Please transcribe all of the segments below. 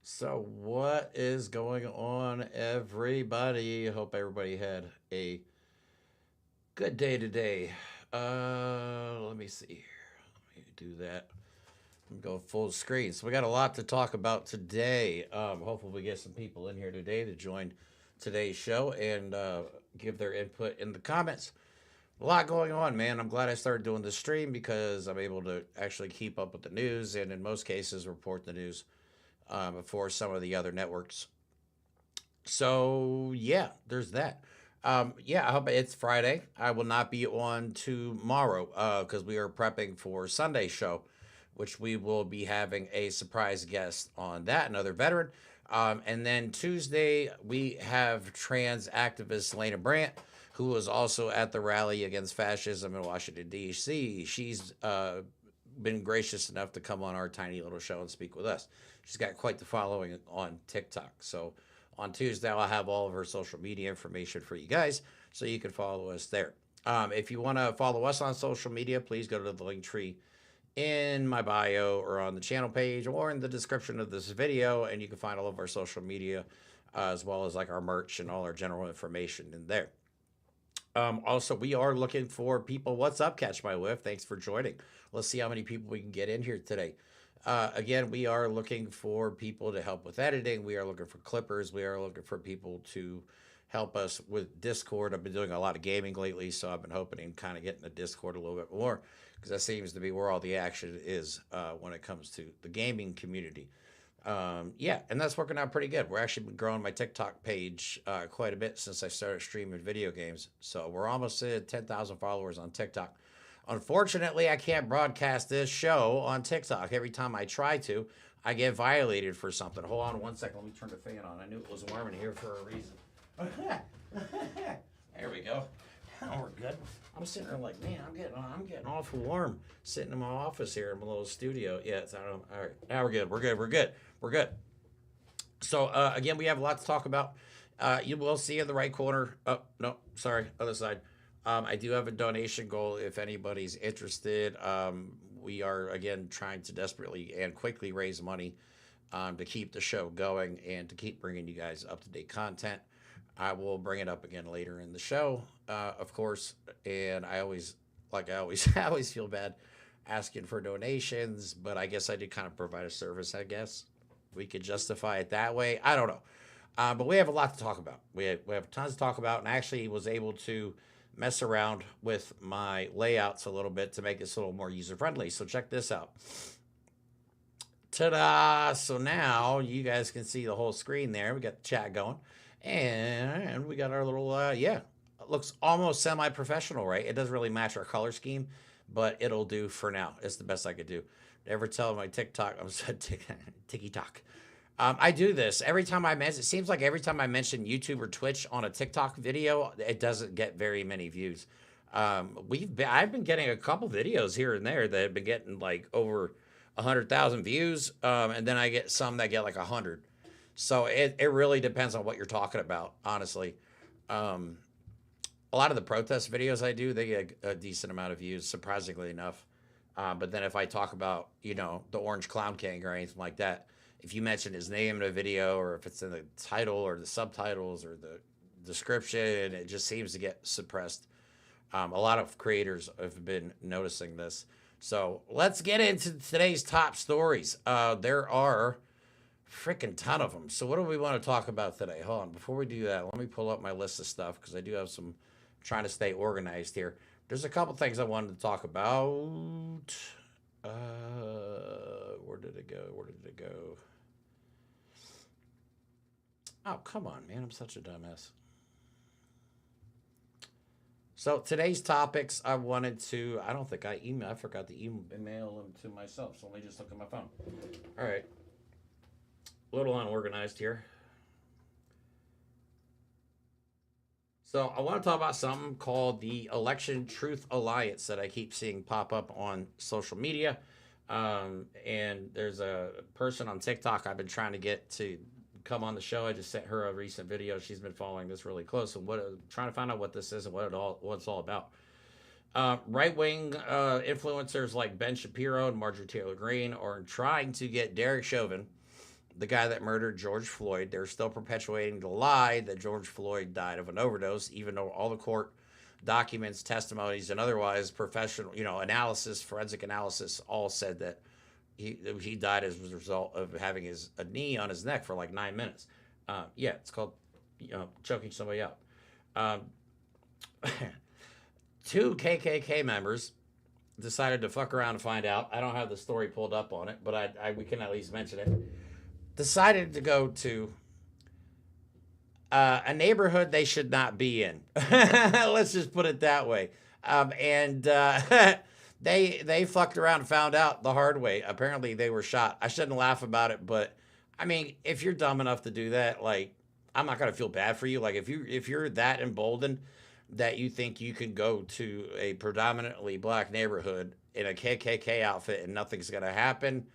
So, what is going on, everybody? Hope everybody had a good day today. Let me see here. Let me do that. Let me go full screen. So, we got a lot to talk about today. Hopefully, we get some people in here today to join today's show and give their input in the comments. A lot going on, man. I'm glad I started doing this stream because I'm able to actually keep up with the news and, in most cases, report the news before some of the other networks. So yeah, there's that. Yeah, I hope it's Friday. I will not be on tomorrow because we are prepping for Sunday's show, which we will be having a surprise guest on that, another veteran. And then Tuesday we have trans activist Lena Brandt, who was also at the rally against fascism in Washington D.C. She's been gracious enough to come on our tiny little show and speak with us. She's got quite the following on TikTok. So on Tuesday, I'll have all of her social media information for you guys so you can follow us there. If you want to follow us on social media, please go to the link tree in my bio or on the channel page or in the description of this video, and you can find all of our social media as well as like our merch and all our general information in there. Also, we are looking for people. What's up, Catch My Whiff? Thanks for joining. Let's see how many people we can get in here today. Again, we are looking for people to help with editing. We are looking for clippers. We are looking for people to help us with Discord. I've been doing a lot of gaming lately, so I've been hoping and kind of getting the Discord a little bit more because that seems to be where all the action is when it comes to the gaming community. Yeah, and that's working out pretty good. We're actually been growing my TikTok page quite a bit since I started streaming video games. So we're almost at 10,000 followers on TikTok. Unfortunately, I can't broadcast this show on TikTok. Every time I try to, I get violated for something. Hold on one second. Let me turn the fan on. I knew it was warm in here for a reason. There we go. Now we're good. I'm sitting there like, man, I'm getting awful warm sitting in my office here in my little studio. Yeah, it's, I don't know. All right, now we're good. We're good. So again, we have a lot to talk about. You will see in the right corner. Oh no, sorry, other side. I do have a donation goal if anybody's interested. We are again trying to desperately and quickly raise money to keep the show going and to keep bringing you guys up to date content. I will bring it up again later in the show, of course. And I always feel bad asking for donations, but I guess I did kind of provide a service. I guess we could justify it that way. I don't know, but we have a lot to talk about. We have tons to talk about, and I actually was able to mess around with my layouts a little bit to make this a little more user friendly. So check this out. Ta-da! So now you guys can see the whole screen there. We got the chat going. And we got our little, yeah, it looks almost semi-professional, right? It doesn't really match our color scheme, but it'll do for now. It's the best I could do. Never tell my TikTok, I'm sorry, TikTok. I do this every time I mention. It seems like every time I mention YouTube or Twitch on a TikTok video, it doesn't get very many views. I've been getting a couple videos here and there that have been getting like over 100,000 views, and then I get some that get like 100. So it really depends on what you're talking about, honestly. Um, a lot of the protest videos I do, they get a decent amount of views, surprisingly enough. But then if I talk about, the Orange Clown King or anything like that, if you mention his name in a video or if it's in the title or the subtitles or the description, it just seems to get suppressed. A lot of creators have been noticing this. So let's get into today's top stories. There are freaking ton of them. So what do we want to talk about today? Hold on. Before we do that, let me pull up my list of stuff because I do have some trying to stay organized here. There's a couple things I wanted to talk about. Where did it go? Oh, come on, man. I'm such a dumbass. So today's topics I don't think I forgot to email them to myself. So let me just look at my phone. All right. A little unorganized here. So I want to talk about something called the Election Truth Alliance that I keep seeing pop up on social media. And there's a person on TikTok I've been trying to get to come on the show. I just sent her a recent video. She's been following this really close and trying to find out what this is and what it's all about. Right-wing influencers like Ben Shapiro and Marjorie Taylor Greene are trying to get Derek Chauvin, the guy that murdered George Floyd. They're still perpetuating the lie that George Floyd died of an overdose, even though all the court documents, testimonies, and otherwise professional, analysis, forensic analysis, all said that he died as a result of having a knee on his neck for like 9 minutes. Yeah, it's called choking somebody out. Um, Two KKK members decided to fuck around and find out. I don't have the story pulled up on it, but we can at least mention it. Decided to go to a neighborhood they should not be in. Let's just put it that way. And they fucked around and found out the hard way. Apparently they were shot. I shouldn't laugh about it, but I mean, if you're dumb enough to do that, like, I'm not gonna feel bad for you. Like, if you're that emboldened that you think you can go to a predominantly black neighborhood in a KKK outfit and nothing's gonna happen,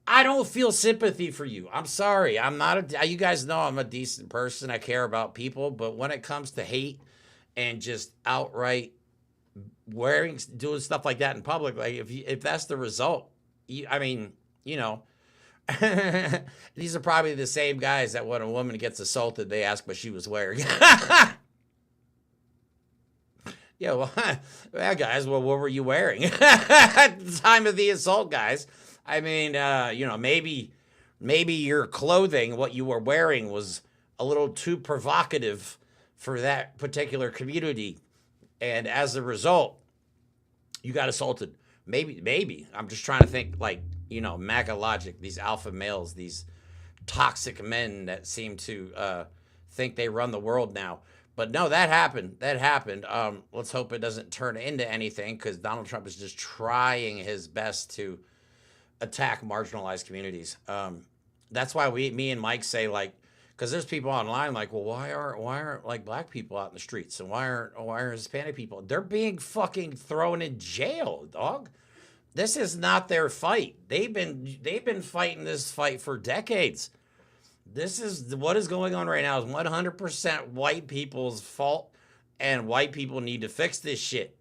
I don't feel sympathy for you. I'm sorry. I'm not you guys know I'm a decent person. I care about people, but when it comes to hate and just outright doing stuff like that in public, like if that's the result, I mean, these are probably the same guys that when a woman gets assaulted, they ask what she was wearing. Yeah, well, guys, well, what were you wearing at the time of the assault, guys? I mean, maybe your clothing, what you were wearing, was a little too provocative for that particular community, and as a result, you got assaulted. Maybe. I'm just trying to think, like, MAGA logic, these alpha males, these toxic men that seem to think they run the world now. But no, that happened. Let's hope it doesn't turn into anything, because Donald Trump is just trying his best to attack marginalized communities. That's why me and Mike say, like, because there's people online like, well, why aren't like black people out in the streets, and why aren't Hispanic people? They're being fucking thrown in jail, dog. This is not their fight. They've been fighting this fight for decades. This is what is going on right now is 100% white people's fault, and white people need to fix this shit.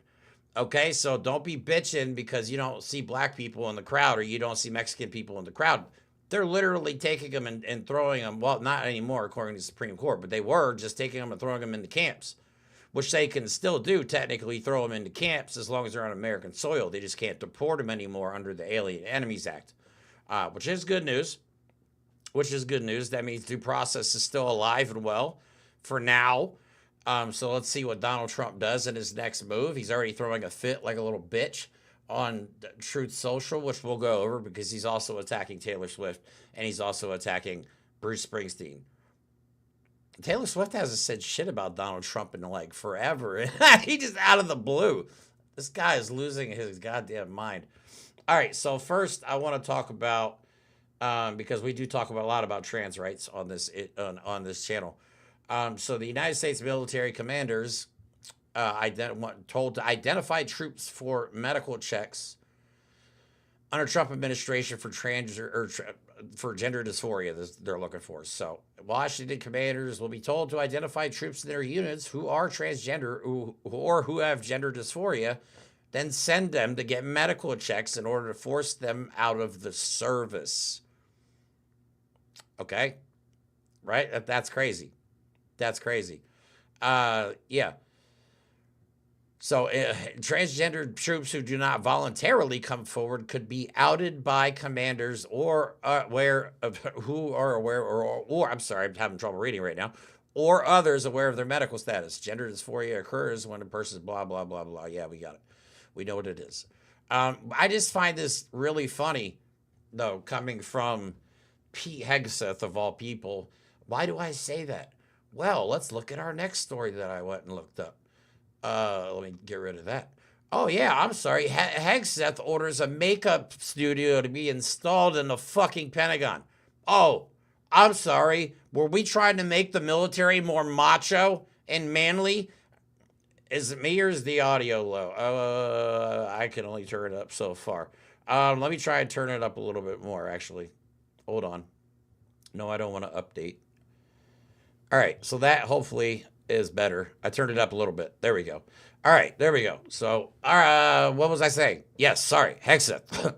Okay, so don't be bitching because you don't see black people in the crowd, or you don't see Mexican people in the crowd. They're literally taking them and throwing them, well, not anymore according to the Supreme Court, but they were just taking them and throwing them into camps, which they can still do, technically throw them into camps as long as they're on American soil. They just can't deport them anymore under the Alien Enemies Act, which is good news. That means due process is still alive and well for now. So let's see what Donald Trump does in his next move. He's already throwing a fit like a little bitch on Truth Social, which we'll go over because he's also attacking Taylor Swift, and he's also attacking Bruce Springsteen. Taylor Swift hasn't said shit about Donald Trump in like forever. He just out of the blue. This guy is losing his goddamn mind. All right, so first I want to talk about, because we do talk about a lot about trans rights on this channel. So the United States military commanders told to identify troops for medical checks under Trump administration for for gender dysphoria. They're looking for. So Washington commanders will be told to identify troops in their units who are transgender or who have gender dysphoria, then send them to get medical checks in order to force them out of the service. Okay, right? That's crazy. Yeah. So transgender troops who do not voluntarily come forward could be outed by commanders or I'm sorry, I'm having trouble reading right now, or others aware of their medical status. Gender dysphoria occurs when a person's blah, blah, blah, blah. Yeah, we got it. We know what it is. I just find this really funny, though, coming from Pete Hegseth, of all people. Why do I say that? Well, let's look at our next story that I went and looked up. Let me get rid of that. Oh, yeah, I'm sorry. Hegseth orders a makeup studio to be installed in the fucking Pentagon. Oh, I'm sorry. Were we trying to make the military more macho and manly? Is it me or is the audio low? I can only turn it up so far. Let me try and turn it up a little bit more, actually. Hold on. No, I don't want to update. All right, so that hopefully is better. I turned it up a little bit. There we go. All right, there we go. So, what was I saying? Yes, sorry, Hegseth.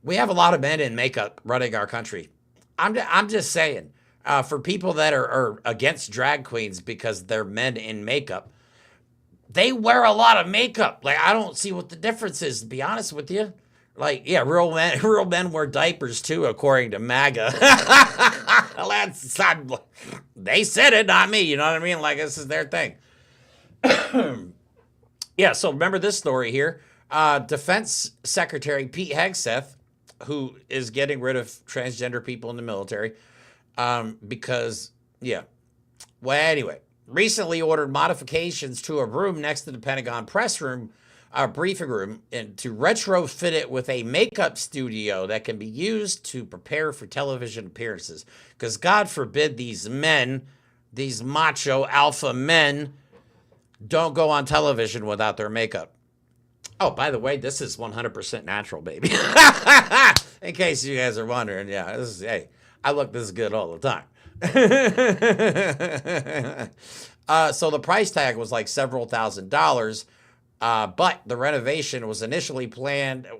We have a lot of men in makeup running our country. I'm just saying, for people that are against drag queens because they're men in makeup, they wear a lot of makeup. Like, I don't see what the difference is, to be honest with you. Like, yeah, real men wear diapers too, according to MAGA. They said it, not me. You know what I mean? Like, this is their thing. Yeah, so remember this story here. Defense Secretary Pete Hegseth, who is getting rid of transgender people in the military, because, yeah. Well, anyway, recently ordered modifications to a room next to the Pentagon press room, briefing room, and to retrofit it with a makeup studio that can be used to prepare for television appearances. Because God forbid these men, these macho alpha men, don't go on television without their makeup. Oh, by the way, this is 100% natural, baby. In case you guys are wondering, yeah, this is, hey, I look this good all the time. So the price tag was like several $1,000s, but the renovation was initially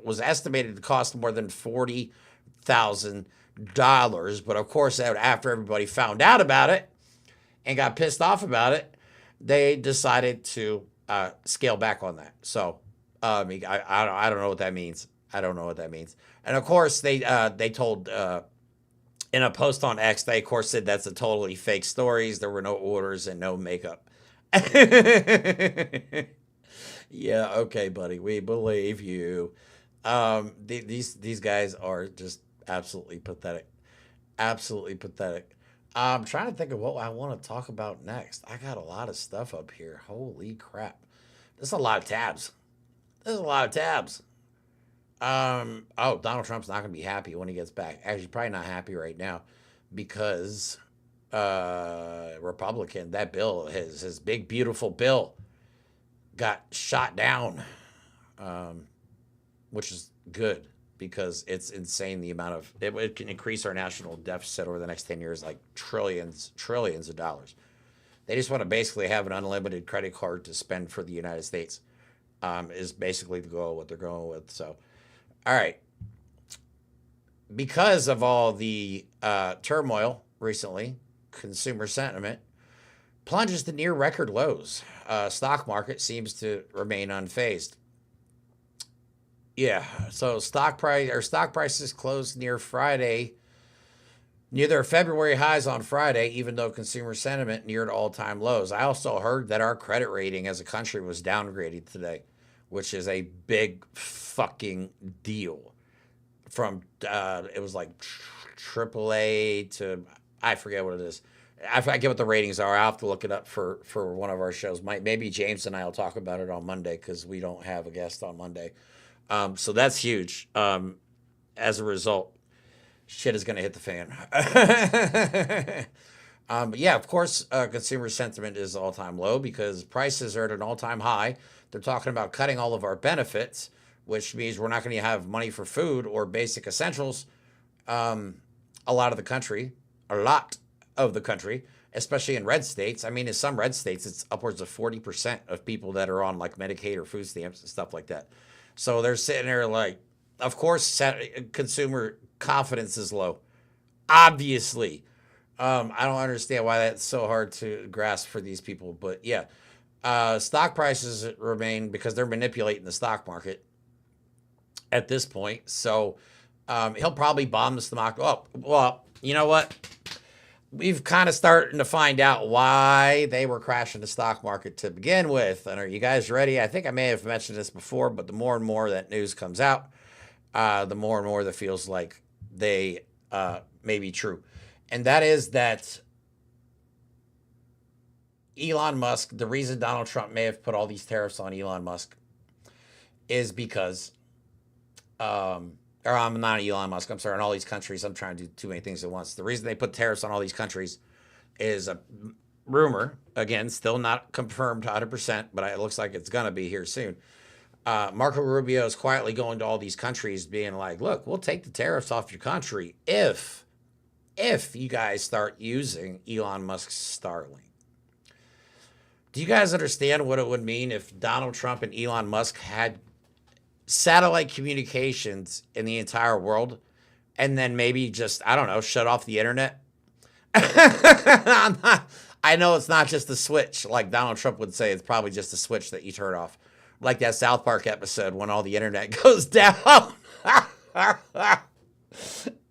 was estimated to cost more than $40,000. But of course, after everybody found out about it and got pissed off about it, they decided to scale back on that. So I don't know what that means. I don't know what that means. And of course, they told in a post on X, they of course said that's a totally fake stories. There were no orders and no makeup. Yeah, okay, buddy, we believe you. These guys are just absolutely pathetic. Absolutely pathetic. I'm trying to think of what I want to talk about next. I got a lot of stuff up here. Holy crap. There's a lot of tabs. There's a lot of tabs. Donald Trump's not going to be happy when he gets back. Actually, probably not happy right now because Republican, that bill, his big, beautiful bill got shot down, which is good because it's insane the amount of, it can increase our national deficit over the next 10 years like trillions of dollars. They just want to basically have an unlimited credit card to spend for the United States, is basically the goal, what they're going with. So, all right. Because of all the turmoil recently, consumer sentiment plunges to near record lows. Stock market seems to remain unfazed. Yeah, so stock prices closed near their February highs on Friday, even though consumer sentiment neared all-time lows. I also heard that our credit rating as a country was downgraded today, which is a big fucking deal. From it was like AAA to, I forget what it is. I forget what the ratings are. I'll have to look it up for one of our shows. Maybe James and I will talk about it on Monday because we don't have a guest on Monday. So that's huge. As a result, shit is going to hit the fan. But yeah, of course, consumer sentiment is all-time low because prices are at an all-time high. They're talking about cutting all of our benefits, which means we're not going to have money for food or basic essentials. A lot of the country, especially in red states. I mean, in some red states, it's upwards of 40% of people that are on like Medicaid or food stamps and stuff like that. So they're sitting there like, of course, consumer confidence is low. Obviously. I don't understand why that's so hard to grasp for these people. But yeah, stock prices remain because they're manipulating the stock market at this point. So he'll probably bomb the stock. Oh, well, you know what? We've kind of starting to find out why they were crashing the stock market to begin with. And are you guys ready? I think I may have mentioned this before, but the more and more that news comes out, the more and more that feels like they may be true. And that is that Elon Musk, the reason Donald Trump may have put all these tariffs on Elon Musk is because, or I'm not Elon Musk, I'm sorry, in all these countries, I'm trying to do too many things at once. The reason they put tariffs on all these countries is a rumor, again, still not confirmed 100%, but it looks like it's going to be here soon. Marco Rubio is quietly going to all these countries being like, look, we'll take the tariffs off your country if you guys start using Elon Musk's Starlink. Do you guys understand what it would mean if Donald Trump and Elon Musk had satellite communications in the entire world, and then maybe just, I don't know, shut off the internet. I know it's not just a switch like Donald Trump would say. It's probably just a switch that you turn off, like that South Park episode when all the internet goes down.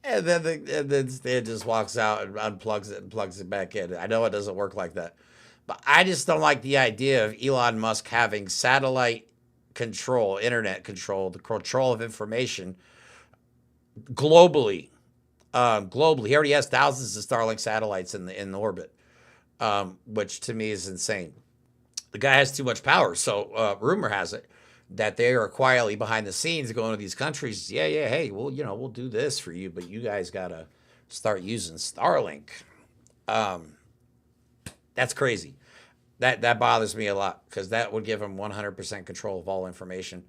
And then Stan just walks out and unplugs it and plugs it back in. I know it doesn't work like that, but I just don't like the idea of Elon Musk having satellite control, internet control, the control of information globally. Globally, he already has thousands of Starlink satellites in the orbit, which to me is insane. The guy has too much power. So rumor has it that they are quietly behind the scenes going to these countries. Yeah, hey, well, we'll do this for you, but you guys gotta start using Starlink. That's crazy. That bothers me a lot because that would give them 100% control of all information.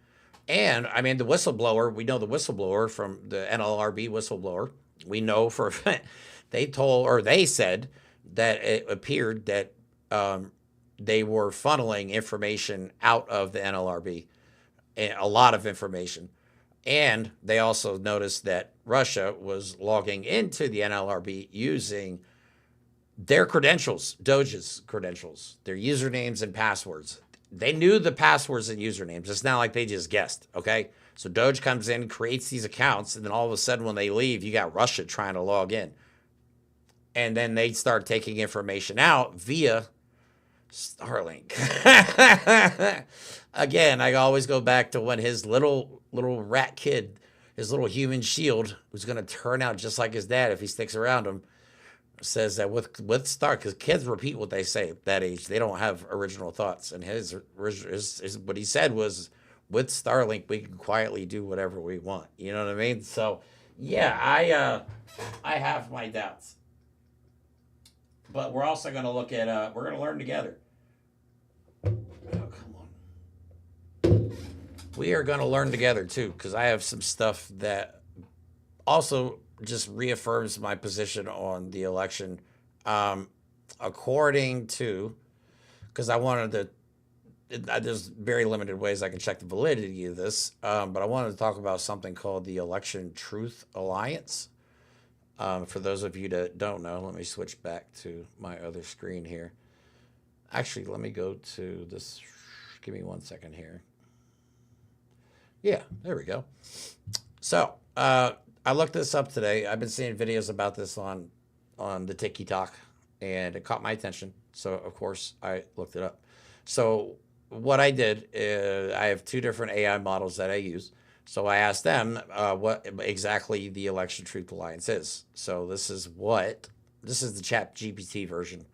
And I mean, the whistleblower, we know the whistleblower from the NLRB whistleblower. We know for they said that it appeared that they were funneling information out of the NLRB, a lot of information. And they also noticed that Russia was logging into the NLRB using their credentials, Doge's credentials, their usernames and passwords. They knew the passwords and usernames. It's not like they just guessed, okay? So Doge comes in, creates these accounts, and then all of a sudden when they leave, you got Russia trying to log in. And then they start taking information out via Starlink. Again, I always go back to when his little rat kid, his little human shield, who's going to turn out just like his dad if he sticks around him, says that with Starlink, because kids repeat what they say at that age. They don't have original thoughts. And his what he said was, with Starlink, we can quietly do whatever we want. You know what I mean? So, yeah, I have my doubts. But we're also going to look at, we're going to learn together. Oh, come on. We are going to learn together, too, because I have some stuff that also just reaffirms my position on the election. According to, because I wanted to, there's very limited ways I can check the validity of this, but I wanted to talk about something called the Election Truth Alliance. For those of you that don't know, let me switch back to my other screen here. Actually, let me go to this. Give me 1 second here. Yeah, there we go. So, I looked this up today. I've been seeing videos about this on the TikTok, and it caught my attention. So, of course, I looked it up. So, what I did is I have two different AI models that I use. So I asked them what exactly the Election Truth Alliance is. So this is the Chat GPT version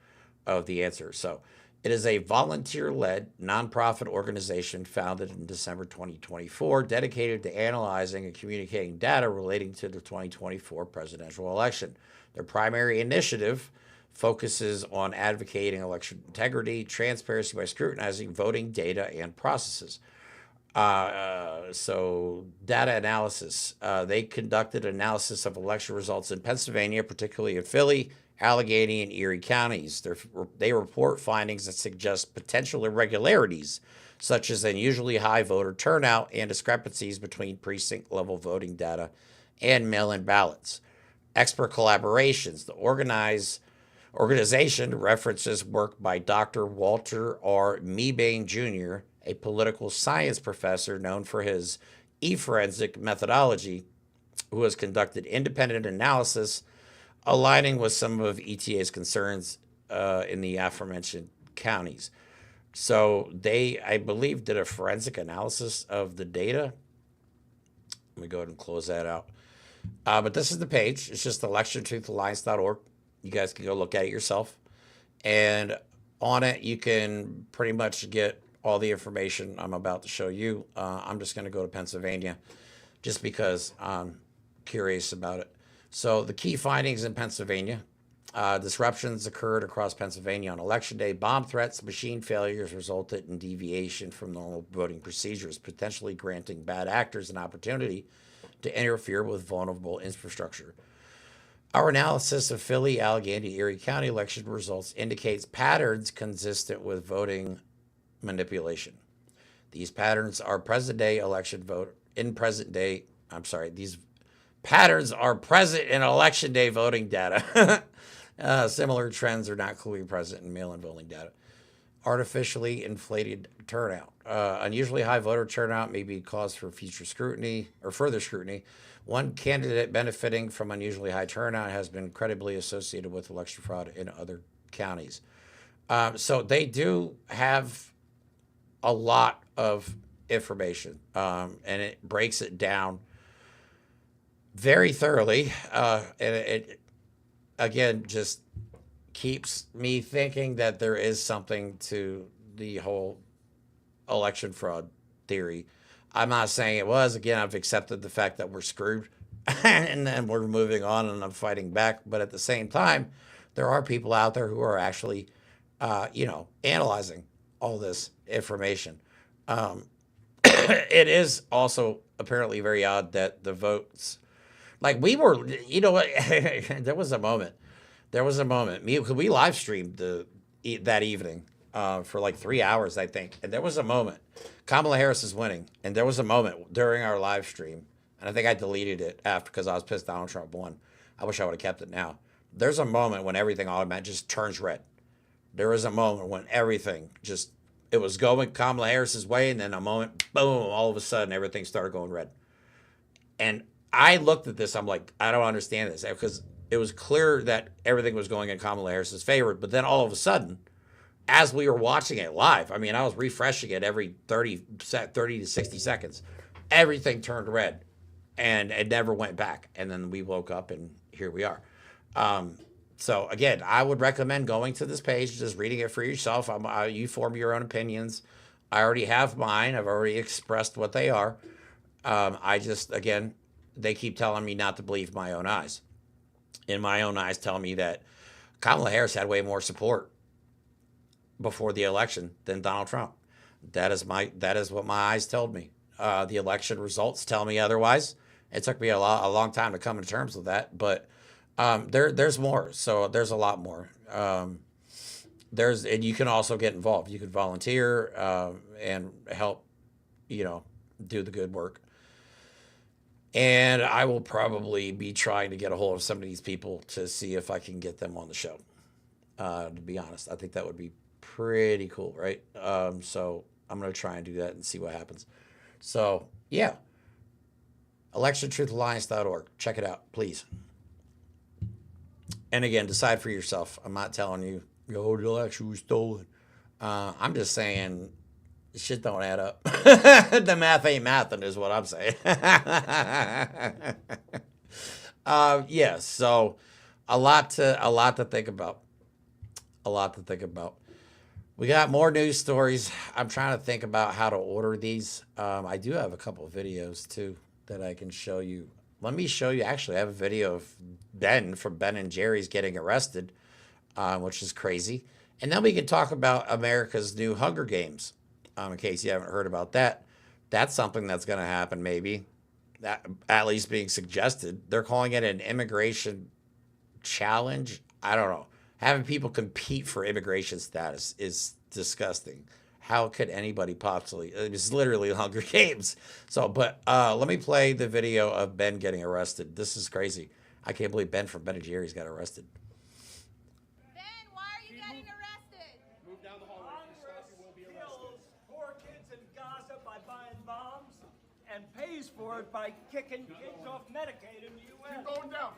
of the answer. So it is a volunteer-led nonprofit organization founded in December 2024, dedicated to analyzing and communicating data relating to the 2024 presidential election. Their primary initiative focuses on advocating election integrity, transparency by scrutinizing voting data and processes. So data analysis. They conducted analysis of election results in Pennsylvania, particularly in Philly, Allegheny, and Erie counties. They report findings that suggest potential irregularities, such as unusually high voter turnout and discrepancies between precinct-level voting data and mail-in ballots. Expert collaborations. The organization references work by Dr. Walter R. Mebane Jr., a political science professor known for his e-forensic methodology, who has conducted independent analysis aligning with some of ETA's concerns in the aforementioned counties. So they, I believe, did a forensic analysis of the data. Let me go ahead and close that out. But this is the page. It's just electiontruthalliance.org. You guys can go look at it yourself. And on it, you can pretty much get all the information I'm about to show you. I'm just going to go to Pennsylvania just because I'm curious about it. So the key findings in Pennsylvania: disruptions occurred across Pennsylvania on Election Day. Bomb threats, machine failures resulted in deviation from normal voting procedures, potentially granting bad actors an opportunity to interfere with vulnerable infrastructure. Our analysis of Philly, Allegheny, Erie County election results indicates patterns consistent with voting manipulation. These patterns are present-day election vote in present day. I'm sorry, these patterns are present in election day voting data. Similar trends are not clearly present in mail-in voting data. Artificially inflated turnout. Unusually high voter turnout may be cause for future scrutiny or further scrutiny. One candidate benefiting from unusually high turnout has been credibly associated with election fraud in other counties. So they do have a lot of information, and it breaks it down very thoroughly. And it again just keeps me thinking that there is something to the whole election fraud theory. I'm not saying it was. Again, I've accepted the fact that we're screwed and then we're moving on and I'm fighting back. But at the same time, there are people out there who are actually, analyzing all this information. It is also apparently very odd that the votes, like we were, there was a moment. We live streamed that evening for like 3 hours, I think. And there was a moment. Kamala Harris is winning. And there was a moment during our live stream. And I think I deleted it after because I was pissed Donald Trump won. I wish I would have kept it now. There's a moment when everything automatically just turns red. There is a moment when everything just, it was going Kamala Harris's way. And then a moment, boom, all of a sudden everything started going red. And I looked at this. I'm like, I don't understand this because it was clear that everything was going in Kamala Harris's favor. But then all of a sudden, as we were watching it live, I mean, I was refreshing it every 30 to 60 seconds. Everything turned red and it never went back. And then we woke up and here we are. So again, I would recommend going to this page, just reading it for yourself. You form your own opinions. I already have mine. I've already expressed what they are. Again, they keep telling me not to believe my own eyes. In my own eyes, tell me that Kamala Harris had way more support before the election than Donald Trump. That is what my eyes told me. The election results tell me otherwise. It took me a long time to come to terms with that, but there's more. So there's a lot more. And you can also get involved. You can volunteer and help, do the good work. And I will probably be trying to get a hold of some of these people to see if I can get them on the show. To be honest, I think that would be pretty cool, right? So I'm going to try and do that and see what happens. So, yeah. ElectionTruthAlliance.org. Check it out, please. And again, decide for yourself. I'm not telling you, the election was stolen. I'm just saying, shit don't add up. The math ain't mathing is what I'm saying. Yes, so a lot to think about. We got more news stories. I'm trying to think about how to order these. I do have a couple of videos too that I can show you. Let me show you. Actually, I have a video of Ben from Ben and Jerry's getting arrested, which is crazy. And then we can talk about America's new Hunger Games. In case you haven't heard about that, that's something that's going to happen. Maybe that at least being suggested. They're calling it an immigration challenge. I don't know. Having people compete for immigration status is disgusting. How could anybody possibly? It's literally Hunger Games. So, but let me play the video of Ben getting arrested. This is crazy. I can't believe Ben from Ben and Jerry's got arrested. Ben, why are you getting arrested? Move down the hallway. Congress kills poor kids in Gaza by buying bombs and pays for it by kicking kids off Medicaid in the U.S.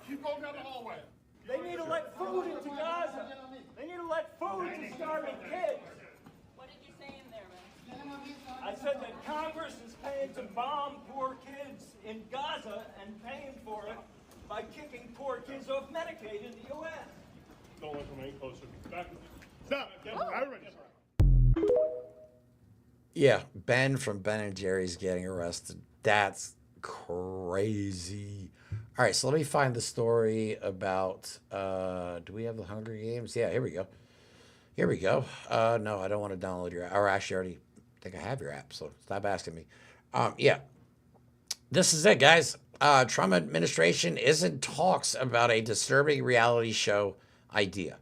Keep going down the hallway. They need to let food into Gaza. They need to let food to starving kids. What did you say in there, man? I said that Congress is paying to bomb poor kids in Gaza and paying for it by kicking poor kids off Medicaid in the U.S. Don't let them any closer. Back. Stop. Everybody. Yeah, Ben from Ben and Jerry's getting arrested. That's crazy. All right, so let me find the story about, do we have the Hunger Games? Yeah, here we go. No, I don't want to download your app. Or actually, I already think I have your app, so stop asking me. Yeah, this is it, guys. Trump administration is in talks about a disturbing reality show idea.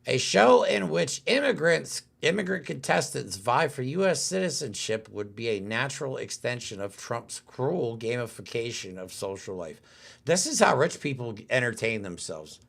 A show in which immigrants immigrant contestants vie for U.S. citizenship would be a natural extension of Trump's cruel gamification of social life. This is how rich people entertain themselves.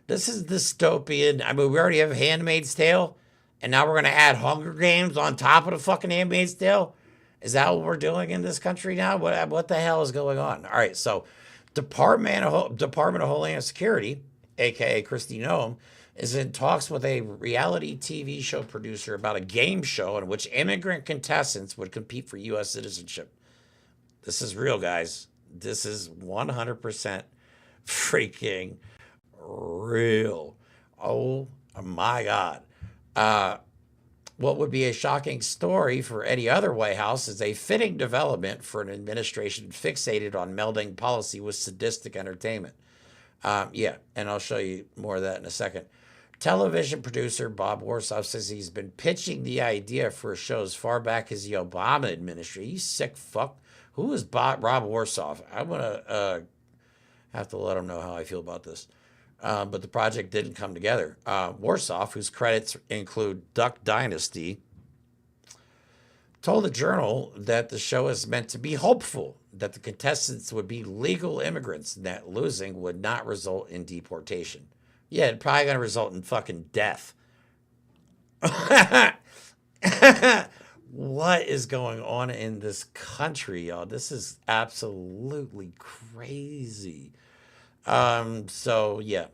This is dystopian. I mean, we already have Handmaid's Tale, and now we're going to add Hunger Games on top of the fucking Handmaid's Tale? Is that what we're doing in this country now? What the hell is going on? All right, so Department of Homeland Security, a.k.a. Kristi Noem, is in talks with a reality TV show producer about a game show in which immigrant contestants would compete for U.S. citizenship. This is real, guys. This is 100% freaking real. Oh my God. What would be a shocking story for any other White House is a fitting development for an administration fixated on melding policy with sadistic entertainment. Yeah, and I'll show you more of that in a second. Television producer Bob Warsoff says he's been pitching the idea for a show as far back as the Obama administration. You sick fuck. Who is Rob Warsoff? I'm going to have to let him know how I feel about this. But the project didn't come together. Warsoff, whose credits include Duck Dynasty, told the Journal that the show is meant to be hopeful, that the contestants would be legal immigrants, and that losing would not result in deportation. Yeah, it's probably going to result in fucking death. What is going on in this country, y'all? This is absolutely crazy. So, yeah.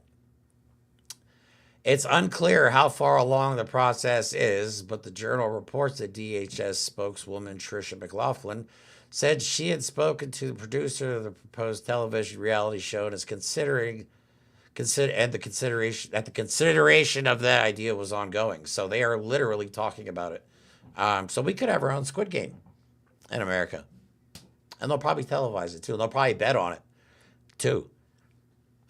It's unclear how far along the process is, but the Journal reports that DHS spokeswoman Tricia McLaughlin said she had spoken to the producer of the proposed television reality show and is consideration of that idea was ongoing. So they are literally talking about it. So we could have our own Squid Game in America. And they'll probably televise it too. And they'll probably bet on it too.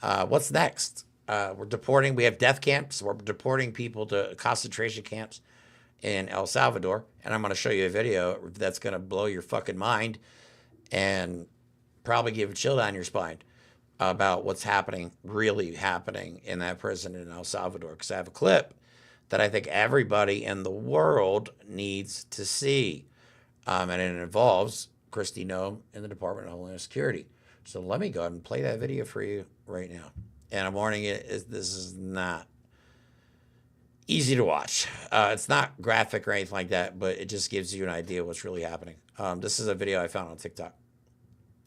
What's next? We have death camps. We're deporting people to concentration camps in El Salvador. And I'm going to show you a video that's going to blow your fucking mind and probably give a chill down your spine about what's really happening in that prison in El Salvador. Because I have a clip that I think everybody in the world needs to see. And it involves Kristi Noem in the Department of Homeland Security. So let me go ahead and play that video for you right now. And I'm warning you, this is not easy to watch. It's not graphic or anything like that, but it just gives you an idea of what's really happening. This is a video I found on TikTok.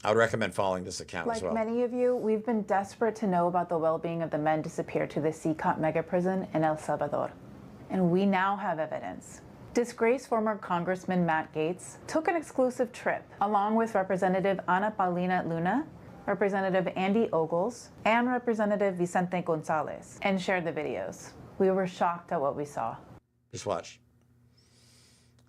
I would recommend following this account as well. Like many of you, we've been desperate to know about the well-being of the men disappeared to the CCOT mega prison in El Salvador. And we now have evidence. Disgraced former Congressman Matt Gaetz took an exclusive trip along with Representative Ana Paulina Luna, Representative Andy Ogles, and Representative Vicente Gonzalez, and shared the videos. We were shocked at what we saw. Just watch.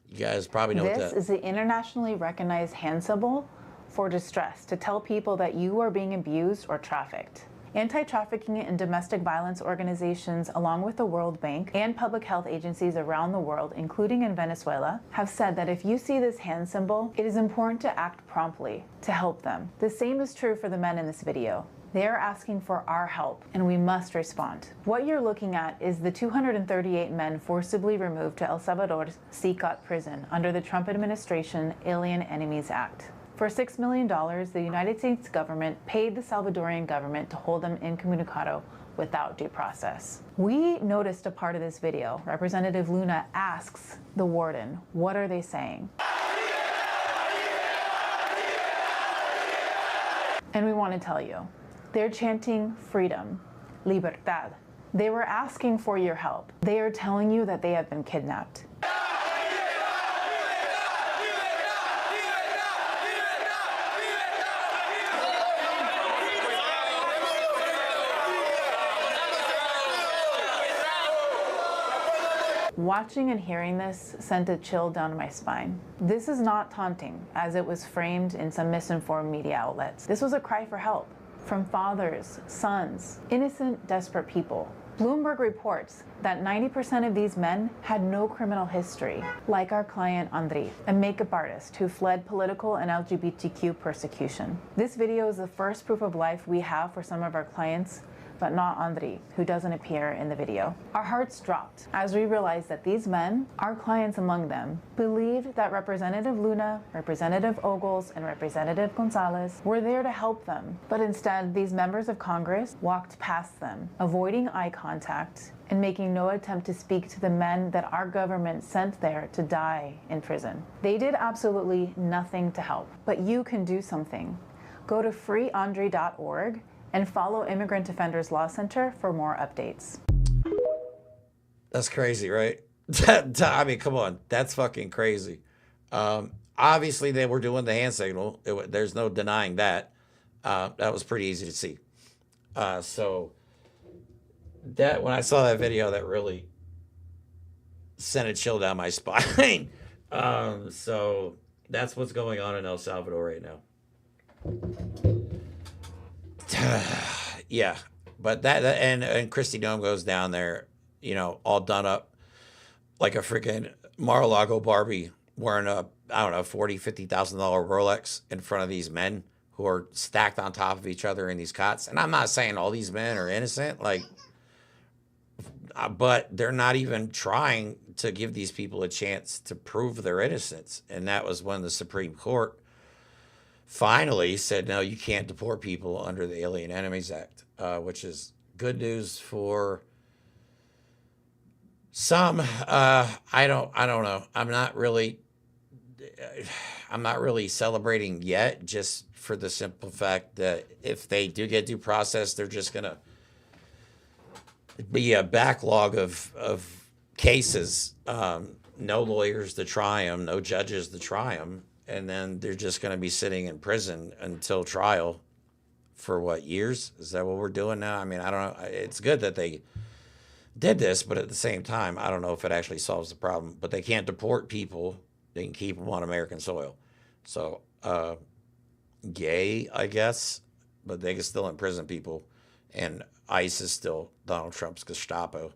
You guys probably know what that is. This is the internationally recognized hand symbol for distress, to tell people that you are being abused or trafficked. Anti-trafficking and domestic violence organizations, along with the World Bank and public health agencies around the world, including in Venezuela, have said that if you see this hand symbol, it is important to act promptly to help them. The same is true for the men in this video. They are asking for our help, and we must respond. What you're looking at is the 238 men forcibly removed to El Salvador's CCOT prison under the Trump administration Alien Enemies Act. For $6 million, the United States government paid the Salvadorian government to hold them incommunicado without due process. We noticed a part of this video. Representative Luna asks the warden, what are they saying? And we want to tell you, they're chanting freedom, libertad. They were asking for your help. They are telling you that they have been kidnapped. Watching and hearing this sent a chill down my spine. This is not taunting, as it was framed in some misinformed media outlets. This was a cry for help from fathers, sons, innocent, desperate people. Bloomberg reports that 90% of these men had no criminal history, like our client Andri, a makeup artist who fled political and LGBTQ persecution. This video is the first proof of life we have for some of our clients but not Andriy, who doesn't appear in the video. Our hearts dropped as we realized that these men, our clients among them, believed that Representative Luna, Representative Ogles, and Representative Gonzalez were there to help them. But instead, these members of Congress walked past them, avoiding eye contact and making no attempt to speak to the men that our government sent there to die in prison. They did absolutely nothing to help, but you can do something. Go to freeandriy.org and follow Immigrant Defenders Law Center for more updates. That's crazy, right? I mean, come on. That's fucking crazy. Obviously, they were doing the hand signal. There's no denying that. That was pretty easy to see. So that when I saw that video, that really sent a chill down my spine. So that's what's going on in El Salvador right now. Yeah, but that and Christy Dome goes down there, you know, all done up like a freaking Mar-a-Lago Barbie wearing a, I don't know, $40,000-$50,000 Rolex in front of these men who are stacked on top of each other in these cots. And I'm not saying all these men are innocent, like, but they're not even trying to give these people a chance to prove their innocence. And that was when the Supreme Court finally said, no, you can't deport people under the Alien Enemies Act, which is good news for some. I don't know. I'm not really celebrating yet, just for the simple fact that if they do get due process, they're just gonna be a backlog of cases. No lawyers to try them, no judges to try them. And then they're just going to be sitting in prison until trial for what, years? Is that what we're doing now? I mean, I don't know. It's good that they did this, but at the same time, I don't know if it actually solves the problem. But they can't deport people. They can keep them on American soil. So, yay, I guess. But they can still imprison people. And ICE is still Donald Trump's Gestapo.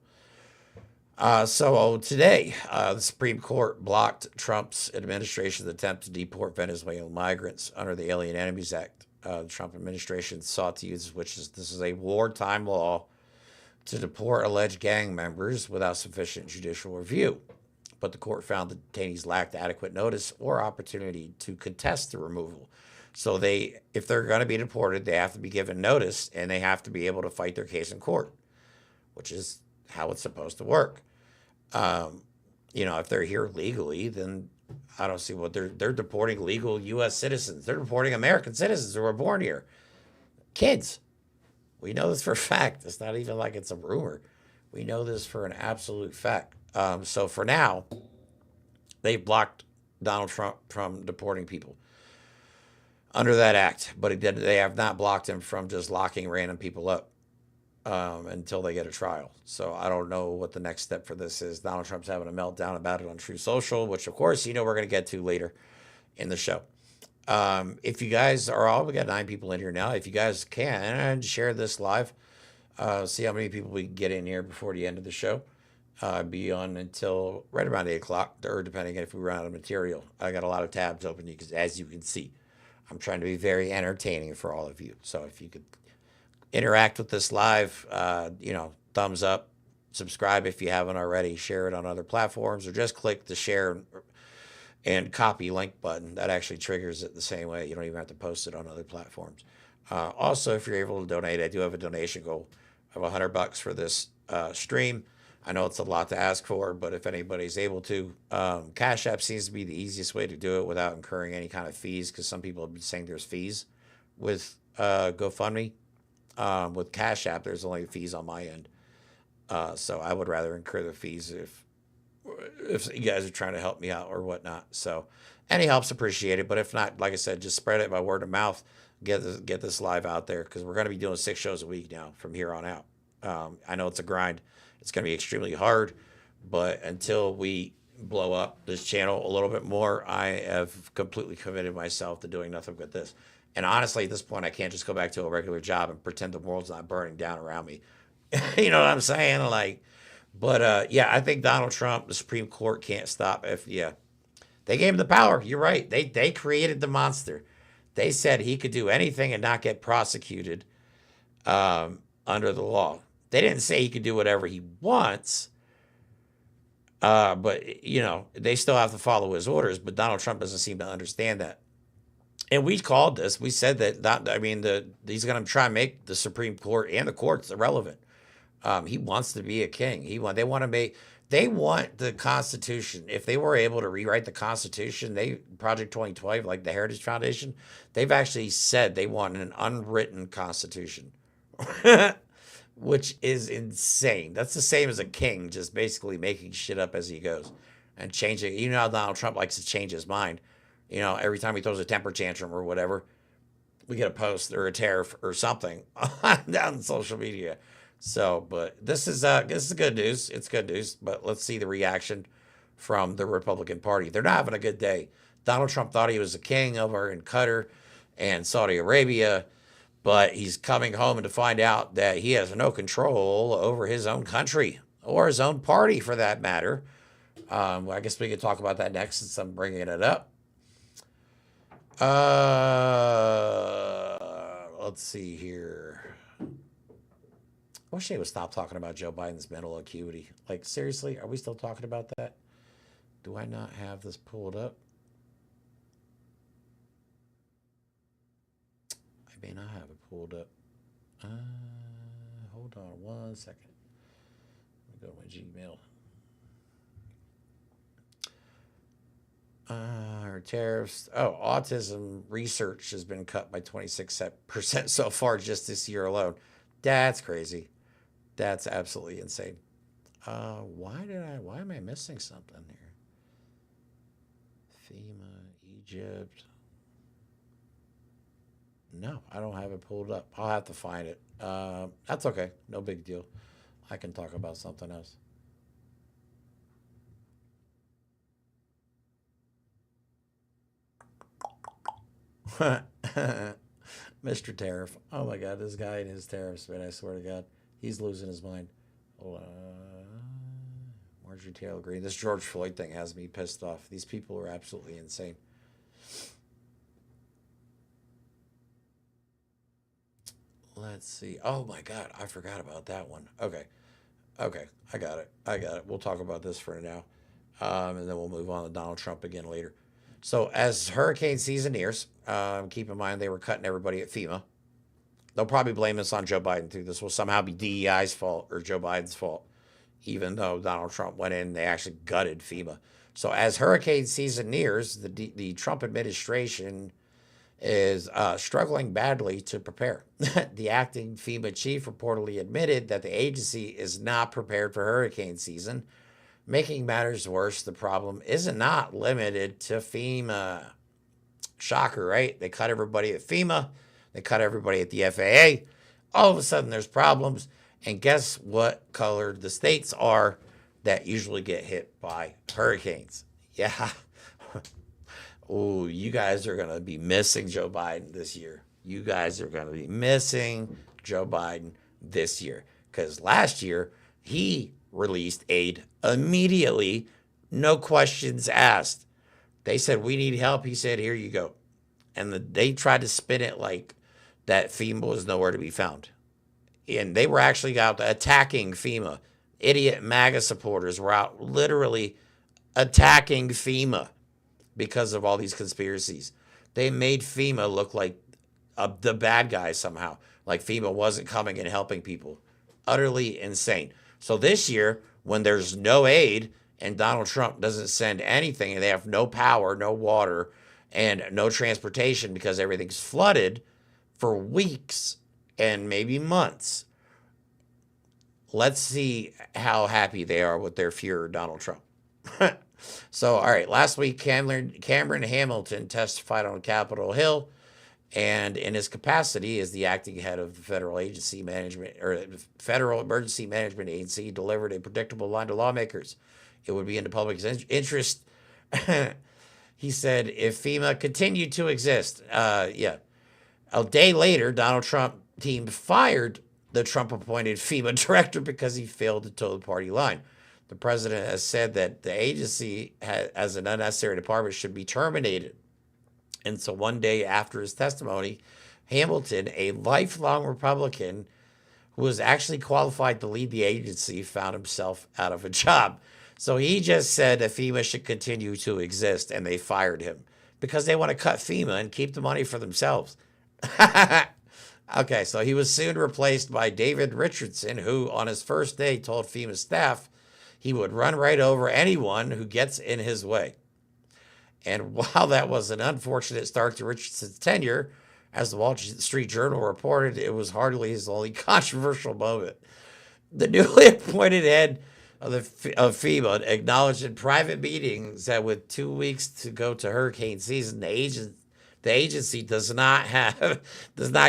So today, the Supreme Court blocked Trump's administration's attempt to deport Venezuelan migrants under the Alien Enemies Act. The Trump administration sought to use, this is a wartime law to deport alleged gang members without sufficient judicial review. But the court found the detainees lacked adequate notice or opportunity to contest the removal. So if they're going to be deported, they have to be given notice and they have to be able to fight their case in court, which is how it's supposed to work. You know, if they're here legally, then I don't see what they're deporting legal U.S. citizens. They're deporting American citizens who were born here. Kids. We know this for a fact. It's not even like it's a rumor. We know this for an absolute fact. So for now, they've blocked Donald Trump from deporting people under that act, but they have not blocked him from just locking random people up until they get a trial. So I don't know what the next step for this is. Donald Trump's having a meltdown about it on True Social, which of course, you know, we're going to get to later in the show. If you guys are all, we got 9 people in here now. If you guys can share this live, see how many people we can get in here before the end of the show. Be on until right around 8 o'clock, or depending if we run out of material. I got a lot of tabs open because, as you can see, I'm trying to be very entertaining for all of you. So if you could interact with this live, you know, thumbs up, subscribe if you haven't already, share it on other platforms, or just click the share and copy link button. That actually triggers it the same way. You don't even have to post it on other platforms. Also, if you're able to donate, I do have a donation goal of $100 for this stream. I know it's a lot to ask for, but if anybody's able to, Cash App seems to be the easiest way to do it without incurring any kind of fees, because some people have been saying there's fees with GoFundMe. With Cash App, there's only fees on my end. So I would rather incur the fees if you guys are trying to help me out or whatnot. So any help's appreciated, but if not, like I said, just spread it by word of mouth. Get this live out there, because we're going to be doing 6 shows a week now from here on out. I know it's a grind. It's going to be extremely hard, but until we blow up this channel a little bit more, I have completely committed myself to doing nothing but this. And honestly, at this point, I can't just go back to a regular job and pretend the world's not burning down around me. You know what I'm saying? Yeah, I think Donald Trump, the Supreme Court can't stop. They gave him the power. You're right. They created the monster. They said he could do anything and not get prosecuted. under the law. They didn't say he could do whatever he wants, but, you know, they still have to follow his orders, but Donald Trump doesn't seem to understand that. And we called this. We said that, he's going to try and make the Supreme Court and the courts irrelevant. He wants to be a king. They want the Constitution. If they were able to rewrite the Constitution, Project 2012, like the Heritage Foundation, they've actually said they want an unwritten Constitution, which is insane. That's the same as a king, just basically making shit up as he goes and changing. You know how Donald Trump likes to change his mind. You know, every time he throws a temper tantrum or whatever, we get a post or a tariff or something down on social media. So, but this is good news. It's good news. But let's see the reaction from the Republican Party. They're not having a good day. Donald Trump thought he was a king over in Qatar and Saudi Arabia, but he's coming home to find out that he has no control over his own country or his own party, for that matter. I guess we could talk about that next since I'm bringing it up. Let's see here. I wish they would stop talking about Joe Biden's mental acuity. Like, seriously, are we still talking about that? Do I not have this pulled up? I may not have it pulled up. Hold on 1 second. Let me go to my Gmail. Our tariffs. Oh, autism research has been cut by 26% so far just this year alone. That's crazy. That's absolutely insane. Why am I missing something here? FEMA, Egypt. No, I don't have it pulled up. I'll have to find it. That's okay. No big deal. I can talk about something else. Mr. Tariff. Oh my God, this guy and his tariffs, man, I swear to God. He's losing his mind. Hold on. Marjorie Taylor Greene. This George Floyd thing has me pissed off. These people are absolutely insane. Let's see. Oh my God, I forgot about that one. Okay, I got it. We'll talk about this for now, and then we'll move on to Donald Trump again later. So as hurricane season nears, keep in mind they were cutting everybody at FEMA. They'll probably blame this on Joe Biden too. This will somehow be DEI's fault or Joe Biden's fault, even though Donald Trump went in and they actually gutted FEMA. So as hurricane season nears, the Trump administration is struggling badly to prepare. The acting FEMA chief reportedly admitted that the agency is not prepared for hurricane season. Making matters worse, the problem is not limited to FEMA. Shocker, right? They cut everybody at FEMA. They cut everybody at the FAA. All of a sudden, there's problems. And guess what color the states are that usually get hit by hurricanes? Yeah. Oh, you guys are going to be missing Joe Biden this year. You guys are going to be missing Joe Biden this year. Because last year, he released aid immediately, no questions asked. They said, we need help. He said, here you go. And they tried to spin it like that FEMA was nowhere to be found. And they were actually out attacking FEMA. Idiot MAGA supporters were out literally attacking FEMA because of all these conspiracies. They made FEMA look like the bad guys somehow, like FEMA wasn't coming and helping people. Utterly insane. So this year, when there's no aid and Donald Trump doesn't send anything and they have no power, no water, and no transportation because everything's flooded for weeks and maybe months, let's see how happy they are with their Fuhrer, Donald Trump. So, all right, last week, Cameron Hamilton testified on Capitol Hill, and in his capacity as the acting head of the Federal Emergency Management Agency, delivered a predictable line to lawmakers. It would be in the public's interest. He said, if FEMA continued to exist, A day later, Donald Trump team fired the Trump-appointed FEMA director because he failed to toe the party line. The president has said that the agency, as an unnecessary department, should be terminated. And so one day after his testimony, Hamilton, a lifelong Republican who was actually qualified to lead the agency, found himself out of a job. So he just said that FEMA should continue to exist, and they fired him because they want to cut FEMA and keep the money for themselves. Okay, so he was soon replaced by David Richardson, who on his first day told FEMA staff he would run right over anyone who gets in his way. And while that was an unfortunate start to Richardson's tenure, as the Wall Street Journal reported, it was hardly his only controversial moment. The newly appointed head of FEMA acknowledged in private meetings that with 2 weeks to go to hurricane season, the agency does not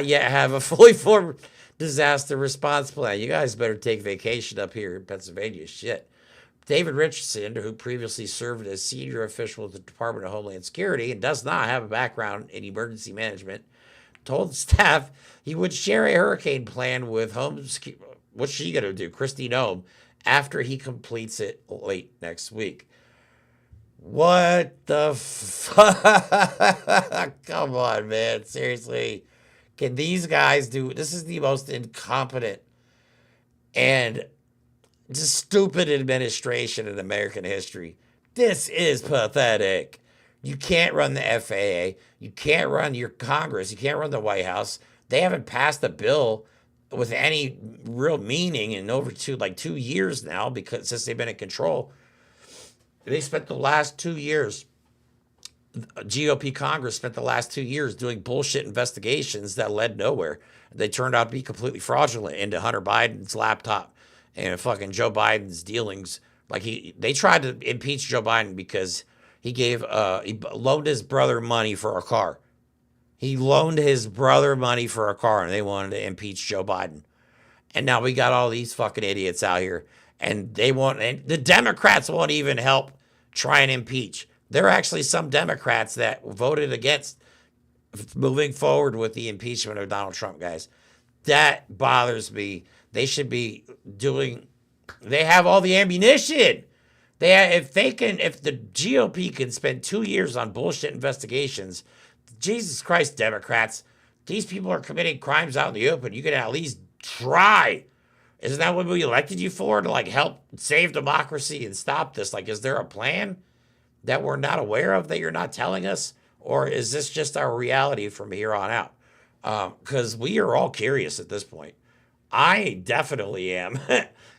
yet have a fully formed disaster response plan. You guys better take vacation up here in Pennsylvania. Shit. David Richardson, who previously served as senior official at the Department of Homeland Security and does not have a background in emergency management, told staff he would share a hurricane plan with what's she going to do, Christine Ohm, after he completes it late next week. What the fuck? Come on, man. Seriously. Can these guys do... This is the most incompetent and just stupid administration in American history. This is pathetic. You can't run the FAA. You can't run your Congress. You can't run the White House. They haven't passed a bill with any real meaning in over 2 years now, because since they've been in control. They spent the last 2 years, GOP Congress spent the last 2 years doing bullshit investigations that led nowhere. They turned out to be completely fraudulent into Hunter Biden's laptop and fucking Joe Biden's dealings. They tried to impeach Joe Biden because he loaned his brother money for a car. He loaned his brother money for a car, and they wanted to impeach Joe Biden. And now we got all these fucking idiots out here, and the Democrats won't even help try and impeach. There are actually some Democrats that voted against moving forward with the impeachment of Donald Trump, guys. That bothers me. They should be they have all the ammunition. If the GOP can spend 2 years on bullshit investigations, Jesus Christ, Democrats, these people are committing crimes out in the open. You can at least try. Isn't that what we elected you for? To help save democracy and stop this? Is there a plan that we're not aware of that you're not telling us? Or is this just our reality from here on out? Because we are all curious at this point. I definitely am.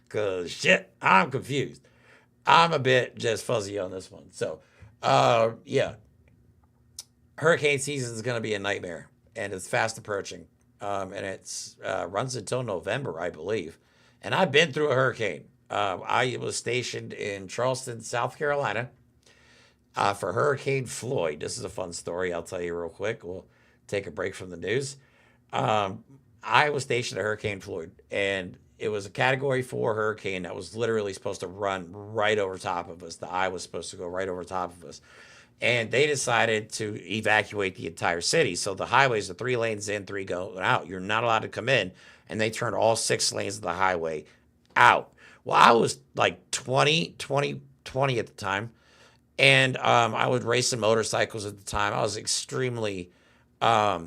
Because shit, I'm confused. I'm a bit just fuzzy on this one. So, yeah. Hurricane season is going to be a nightmare. And it's fast approaching. And it's runs until November, I believe. And I've been through a hurricane. I was stationed in Charleston, South Carolina, for Hurricane Floyd. This is a fun story. I'll tell you real quick. We'll take a break from the news. I was stationed at Hurricane Floyd, and it was a Category 4 hurricane that was literally supposed to run right over top of us. The eye was supposed to go right over top of us. And they decided to evacuate the entire city. So the highways are 3 lanes in, 3 going out. You're not allowed to come in. And they turned all 6 lanes of the highway out. Well, I was 20 at the time. And I was racing motorcycles at the time. I was extremely, I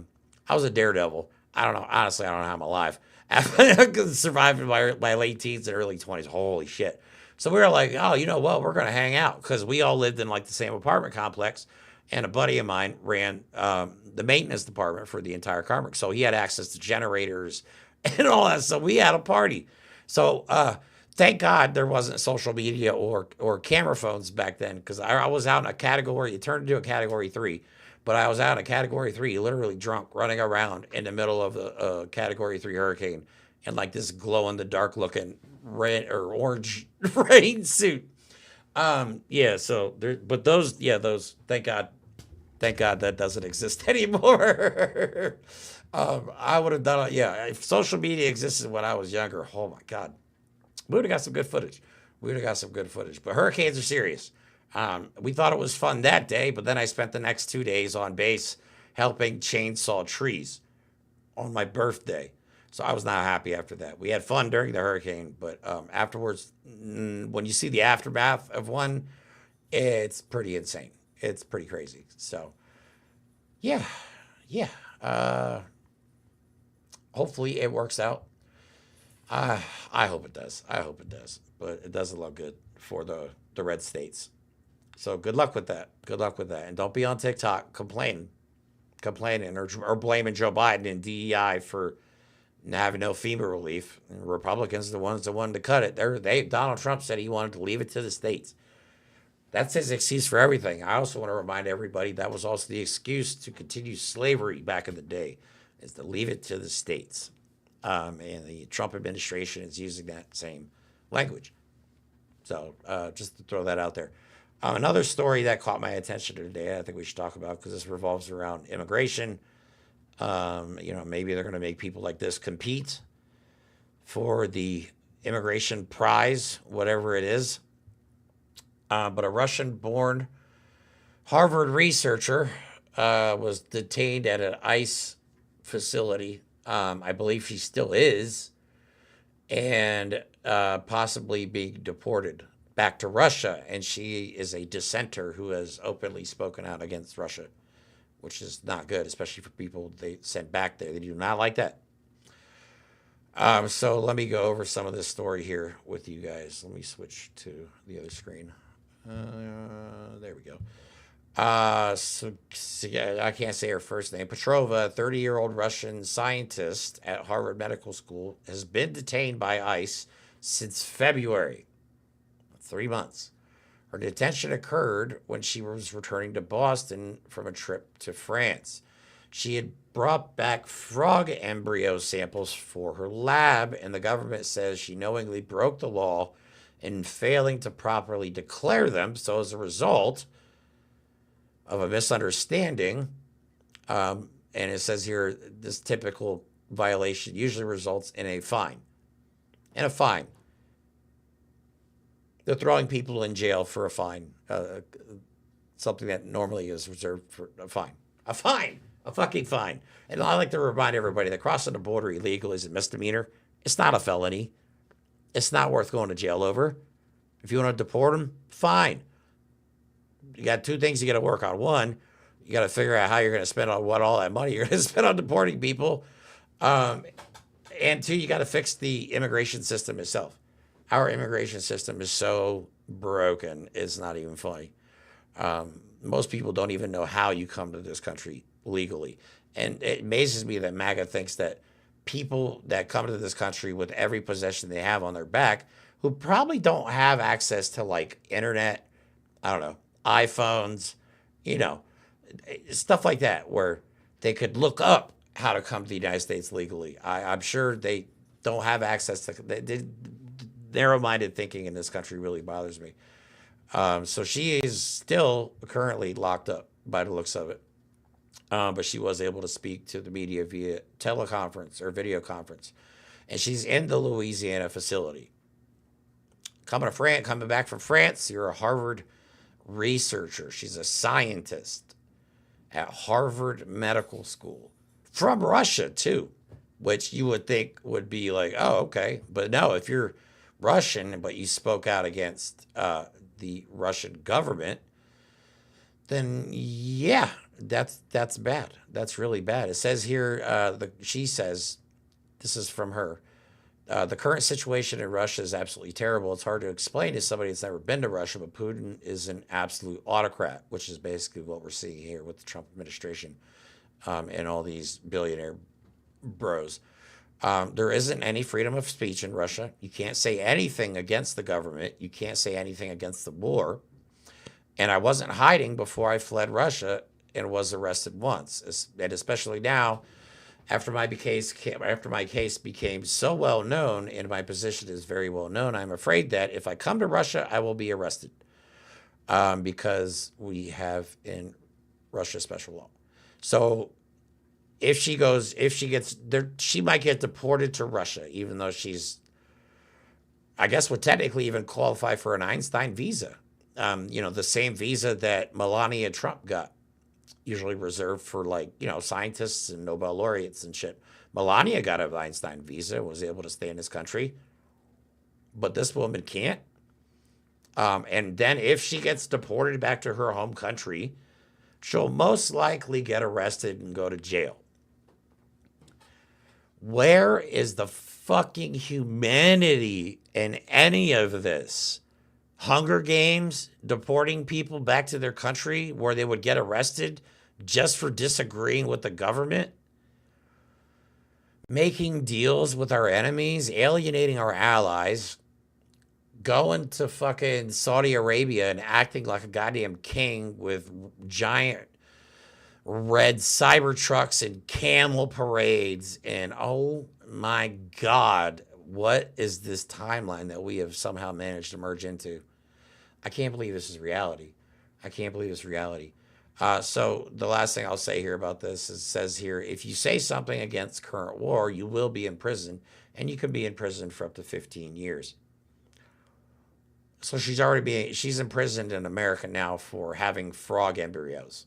was a daredevil. I don't know. Honestly, I don't know how I'm alive. I survived in my late teens and early 20s. Holy shit. So we were like, oh, you know what? We're going to hang out, because we all lived in the same apartment complex. And a buddy of mine ran the maintenance department for the entire complex. So he had access to generators and all that. So we had a party. So thank God there wasn't social media or camera phones back then, because I was out in a category. It turned into a Category 3. But I was out in a Category 3, literally drunk, running around in the middle of a Category 3 hurricane in this glow-in-the-dark looking red or orange rain suit. Yeah, so but those, thank God that doesn't exist anymore. I would have done it. Yeah, if social media existed when I was younger, oh my God, we would have got some good footage. But hurricanes are serious. We thought it was fun that day, but then I spent the next 2 days on base helping chainsaw trees on my birthday. So I was not happy after that. We had fun during the hurricane, but afterwards, when you see the aftermath of one, it's pretty insane. It's pretty crazy. So, yeah. Hopefully it works out. I hope it does. I hope it does. But it doesn't look good for the red states. So good luck with that. Good luck with that. And don't be on TikTok complaining or blaming Joe Biden and DEI for having no FEMA relief. And Republicans are the ones that wanted to cut it. Donald Trump said he wanted to leave it to the states. That's his excuse for everything. I also want to remind everybody that was also the excuse to continue slavery back in the day, is to leave it to the states. And the Trump administration is using that same language. So just to throw that out there. Another story that caught my attention today, I think we should talk about, because this revolves around immigration. Maybe they're going to make people like this compete for the immigration prize, whatever it is. But a Russian-born Harvard researcher was detained at an ICE facility. I believe he still is, and possibly being deported back to Russia. And she is a dissenter who has openly spoken out against Russia, which is not good, especially for people they sent back there. They do not like that. So let me go over some of this story here with you guys. Let me switch to the other screen. There we go. I can't say her first name. Petrova, a 30-year-old Russian scientist at Harvard Medical School, has been detained by ICE since February. 3 months. Her detention occurred when she was returning to Boston from a trip to France. She had brought back frog embryo samples for her lab, and the government says she knowingly broke the law in failing to properly declare them. So as a result of a misunderstanding, and it says here, this typical violation usually results in a fine. They're throwing people in jail for a fine, something that normally is reserved for a fine. A fucking fine. And I like to remind everybody that crossing the border illegal is a misdemeanor. It's not a felony. It's not worth going to jail over. If you want to deport them, fine. You got two things you got to work on. One, you got to figure out how you're going to spend on what all that money you're going to spend on deporting people. And two, you got to fix the immigration system itself. Our immigration system is so broken, it's not even funny. Most people don't even know how you come to this country legally. And it amazes me that MAGA thinks that people that come to this country with every possession they have on their back, who probably don't have access to like internet, I don't know, iPhones, stuff like that, where they could look up how to come to the United States legally. I'm sure they don't have access to narrow-minded thinking in this country really bothers me. So she is still currently locked up by the looks of it. But she was able to speak to the media via teleconference or video conference. And she's in the Louisiana facility. Coming back from France, you're a Harvard researcher. She's a scientist at Harvard Medical School. From Russia, too, which you would think would be like, oh, okay. But no, if you're Russian, but you spoke out against the Russian government, then yeah, that's bad. That's really bad. It says here, she says, this is from her, the current situation in Russia is absolutely terrible. It's hard to explain to somebody that's never been to Russia, but Putin is an absolute autocrat, which is basically what we're seeing here with the Trump administration and all these billionaire bros. There isn't any freedom of speech in Russia. You can't say anything against the government. You can't say anything against the war. And I wasn't hiding before I fled Russia and was arrested once. And especially now, after my case became so well known and my position is very well known, I'm afraid that if I come to Russia, I will be arrested because we have in Russia special law. So if she gets there, she might get deported to Russia, even though she's, I guess, would technically even qualify for an Einstein visa. The same visa that Melania Trump got, usually reserved for scientists and Nobel laureates and shit. Melania got an Einstein visa, was able to stay in this country, but this woman can't. And then if she gets deported back to her home country, she'll most likely get arrested and go to jail. Where is the fucking humanity in any of this? Hunger Games, deporting people back to their country where they would get arrested just for disagreeing with the government? Making deals with our enemies, alienating our allies, going to fucking Saudi Arabia and acting like a goddamn king with giant red cyber trucks and camel parades. And oh my God, what is this timeline that we have somehow managed to merge into? I can't believe this is reality. I can't believe it's reality. So the last thing I'll say here about this is, it says here, if you say something against current war, you will be in prison, and you can be in prison for up to 15 years. So she's imprisoned in America now for having frog embryos.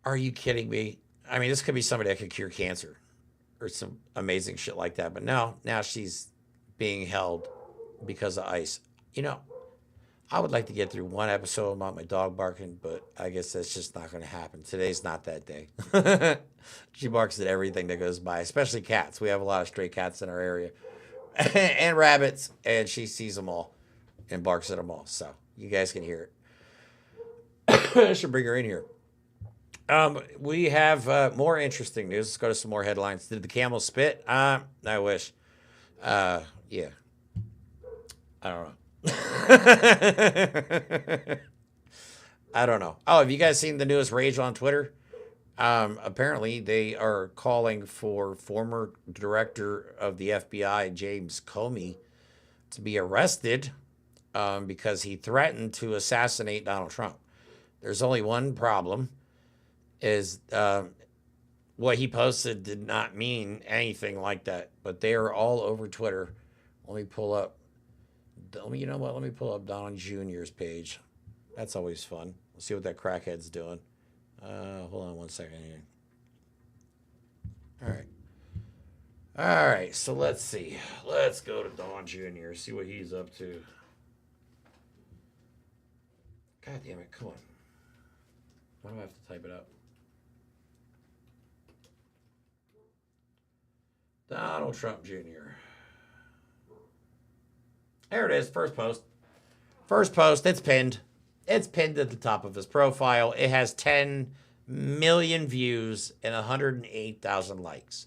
Are you kidding me? I mean, this could be somebody that could cure cancer or some amazing shit like that. But no, now she's being held because of ICE. You know, I would like to get through one episode about my dog barking, but I guess that's just not going to happen. Today's not that day. She barks at everything that goes by, especially cats. We have a lot of stray cats in our area and rabbits, and she sees them all and barks at them all. So you guys can hear it. I should bring her in here. We have more interesting news. Let's go to some more headlines. Did the camel spit? I wish. Yeah. I don't know. I don't know. Oh, have you guys seen the newest rage on Twitter? Apparently, they are calling for former director of the FBI, James Comey, to be arrested because he threatened to assassinate Donald Trump. There's only one problem, is what he posted did not mean anything like that, but they are all over Twitter. Let me pull up. You know what? Let me pull up Don Jr.'s page. That's always fun. Let's see what that crackhead's doing. Hold on one second here. All right. All right, so let's see. Let's go to Don Jr., see what he's up to. God damn it, come on. Why do I have to type it up? Donald Trump Jr. There it is, first post. First post, it's pinned. It's pinned at the top of his profile. It has 10 million views and 108,000 likes.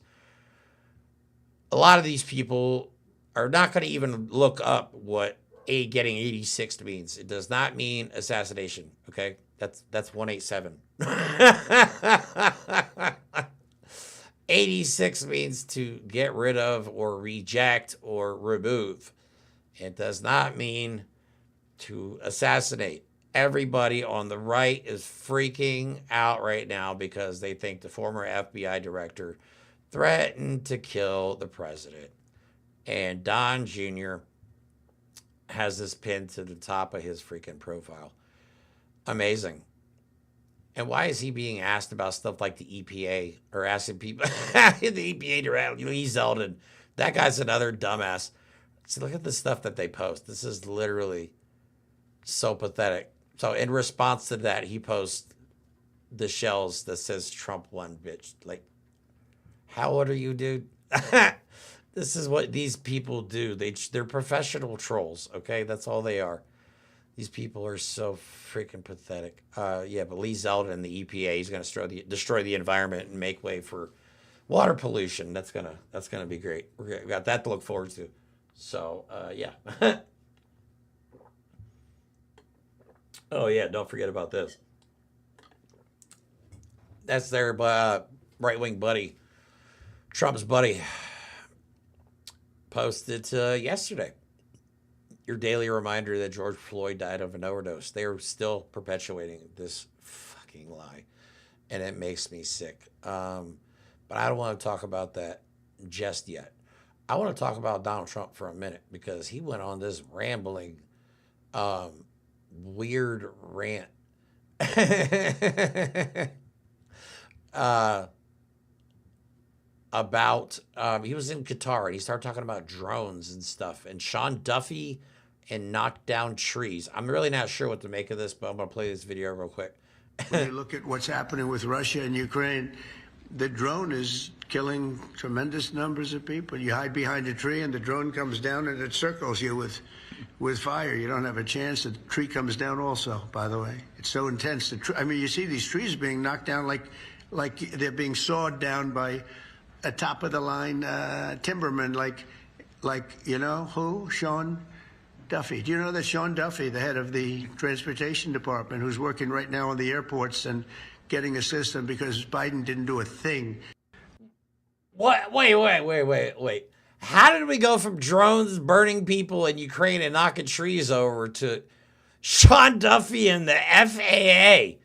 A lot of these people are not going to even look up what getting 86 means. It does not mean assassination, okay? That's 187. 86 means to get rid of or reject or remove. It does not mean to assassinate. Everybody on the right is freaking out right now because they think the former FBI director threatened to kill the president. And Don Jr. has this pinned to the top of his freaking profile. Amazing. And why is he being asked about stuff like the EPA, or asking people, the EPA director, Lee Zeldin? That guy's another dumbass. See, look at the stuff that they post. This is literally so pathetic. So in response to that, he posts the shells that says Trump won, bitch. Like, how old are you, dude? This is what these people do. They're professional trolls, okay? That's all they are. These people are so freaking pathetic. Yeah, but Lee Zeldin and the EPA, he's going to destroy the environment and make way for water pollution. That's gonna be great. We've got that to look forward to. So, yeah. Oh, yeah, don't forget about this. That's their right-wing buddy, Trump's buddy, posted yesterday. Your daily reminder that George Floyd died of an overdose. They're still perpetuating this fucking lie, and it makes me sick. But I don't want to talk about that just yet. I want to talk about Donald Trump for a minute because he went on this rambling, weird rant about he was in Qatar and he started talking about drones and stuff, and Sean Duffy and knock down trees. I'm really not sure what to make of this, but I'm going to play this video real quick. When you look at what's happening with Russia and Ukraine, the drone is killing tremendous numbers of people. You hide behind a tree and the drone comes down and it circles you with fire. You don't have a chance. The tree comes down also, by the way. It's so intense. I mean, you see these trees being knocked down like they're being sawed down by a top-of-the-line timberman, like you know who? Sean Duffy. Do you know that Sean Duffy, the head of the transportation department, who's working right now on the airports and getting a system because Biden didn't do a thing? What? Wait. How did we go from drones burning people in Ukraine and knocking trees over to Sean Duffy and the FAA?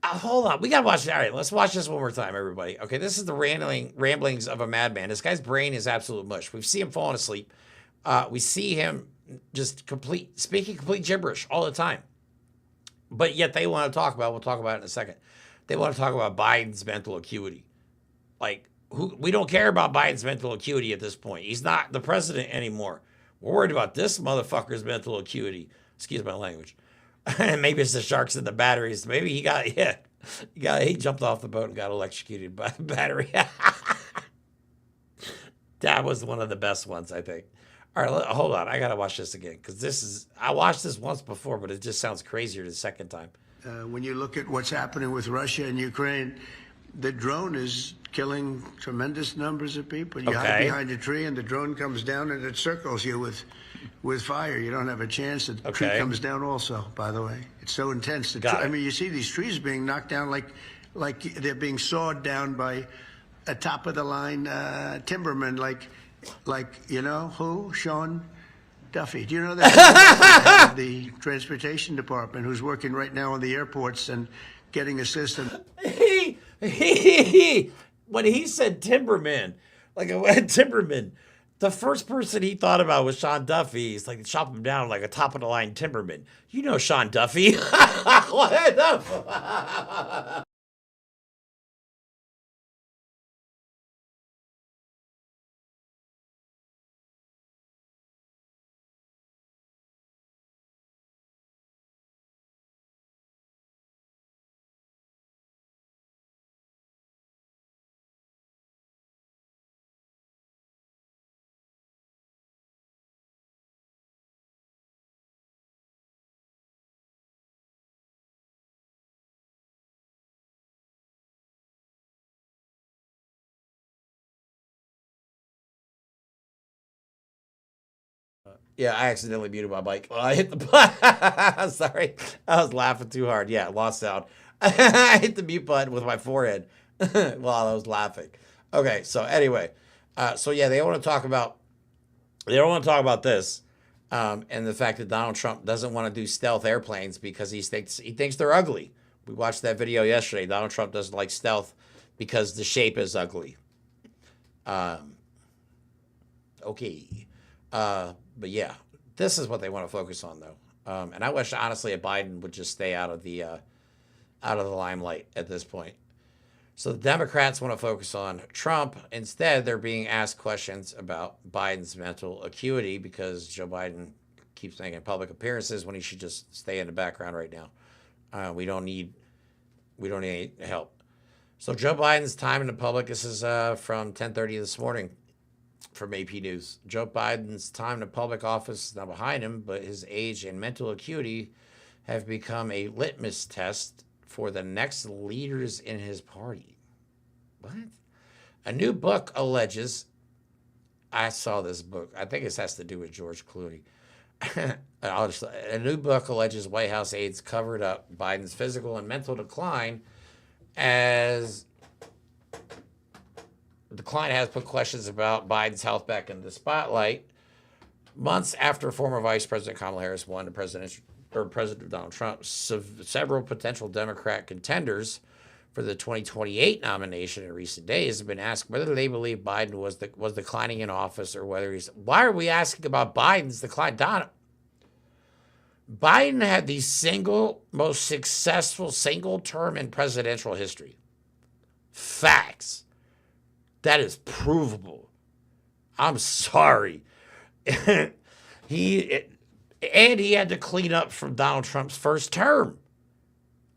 Hold on. We got to watch it. All right, let's watch this one more time, everybody. Okay, this is the ramblings of a madman. This guy's brain is absolute mush. We see him falling asleep. We see him just speaking complete gibberish all the time. But yet they want to talk about, we'll talk about it in a second, they want to talk about Biden's mental acuity. Like, we don't care about Biden's mental acuity at this point. He's not the president anymore. We're worried about this motherfucker's mental acuity. Excuse my language. Maybe it's the sharks and the batteries. Maybe he jumped off the boat and got electrocuted by the battery. That was one of the best ones, I think. All right, hold on. I got to watch this again because I watched this once before, but it just sounds crazier the second time. When you look at what's happening with Russia and Ukraine, the drone is killing tremendous numbers of people. You hide behind a tree and the drone comes down and it circles you with fire. You don't have a chance. The tree comes down also, by the way. It's so intense. I mean, you see these trees being knocked down like they're being sawed down by a top-of-the-line timberman, like you know who? Sean Duffy. Do you know that the transportation department, who's working right now on the airports and getting a system? When he said timberman, like a timberman, the first person he thought about was Sean Duffy. He's like, chop him down like a top-of-the-line timberman. You know Sean Duffy. What the Yeah, I accidentally muted my mic. I hit the button. Sorry. I was laughing too hard. Yeah, lost sound. I hit the mute button with my forehead while I was laughing. Okay, so anyway. So yeah, they want to talk about this and the fact that Donald Trump doesn't want to do stealth airplanes because he thinks they're ugly. We watched that video yesterday. Donald Trump doesn't like stealth because the shape is ugly. Okay. But yeah, this is what they want to focus on, though. And I wish, honestly, Biden would just stay out of the limelight at this point. So the Democrats want to focus on Trump. Instead, they're being asked questions about Biden's mental acuity because Joe Biden keeps making public appearances when he should just stay in the background right now. We don't need any help. So Joe Biden's time in the public. This is from 10:30 this morning. From AP News. Joe Biden's time in public office is now behind him, but his age and mental acuity have become a litmus test for the next leaders in his party. What? A new book alleges, I saw this book, I think this has to do with George Clooney. A new book alleges White House aides covered up Biden's physical and mental decline as the client has put questions about Biden's health back in the spotlight months after former Vice President Kamala Harris won President Donald Trump. Several potential Democrat contenders for the 2028 nomination in recent days have been asked whether they believe Biden was declining in office or whether he's. Why are we asking about Biden's decline? Biden had the most successful single term in presidential history. Facts. That is provable. I'm sorry. He had to clean up from Donald Trump's first term.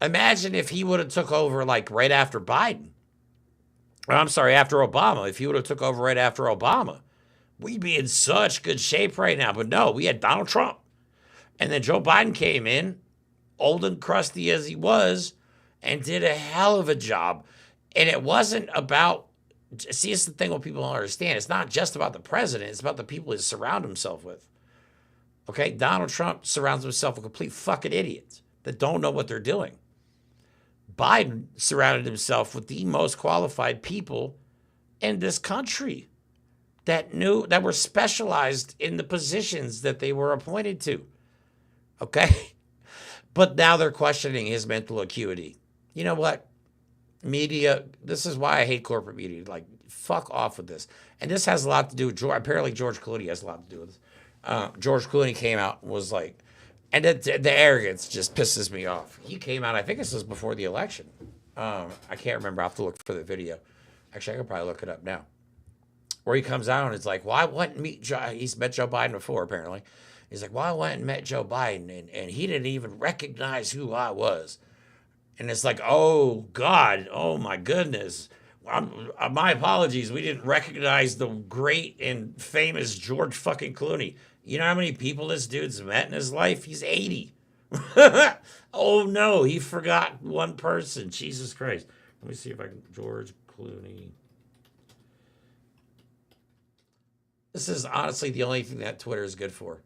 Imagine if he would have took over like right after Biden. I'm sorry, after Obama. If he would have took over right after Obama, we'd be in such good shape right now. But no, we had Donald Trump. And then Joe Biden came in, old and crusty as he was, and did a hell of a job. And it wasn't about, see, it's the thing what people don't understand. It's not just about the president. It's about the people he surrounds himself with. Okay? Donald Trump surrounds himself with complete fucking idiots that don't know what they're doing. Biden surrounded himself with the most qualified people in this country that were specialized in the positions that they were appointed to. Okay? But now they're questioning his mental acuity. You know what? Media, this is why I hate corporate media. Like, fuck off with this. And this has a lot to do with apparently George Clooney has a lot to do with this. George Clooney came out and was like, and the arrogance just pisses me off. He came out, I think this was before the election. I can't remember. I'll have to look for the video. Actually, I could probably look it up now. Where he comes out and it's like, well, I went and meet Joe. He's met Joe Biden before, apparently. He's like, well, I went and met Joe Biden, and he didn't even recognize who I was. And it's like, oh, God, oh, my goodness. My apologies. We didn't recognize the great and famous George fucking Clooney. You know how many people this dude's met in his life? He's 80. Oh, no, he forgot one person. Jesus Christ. Let me see if I can, George Clooney. This is honestly the only thing that Twitter is good for.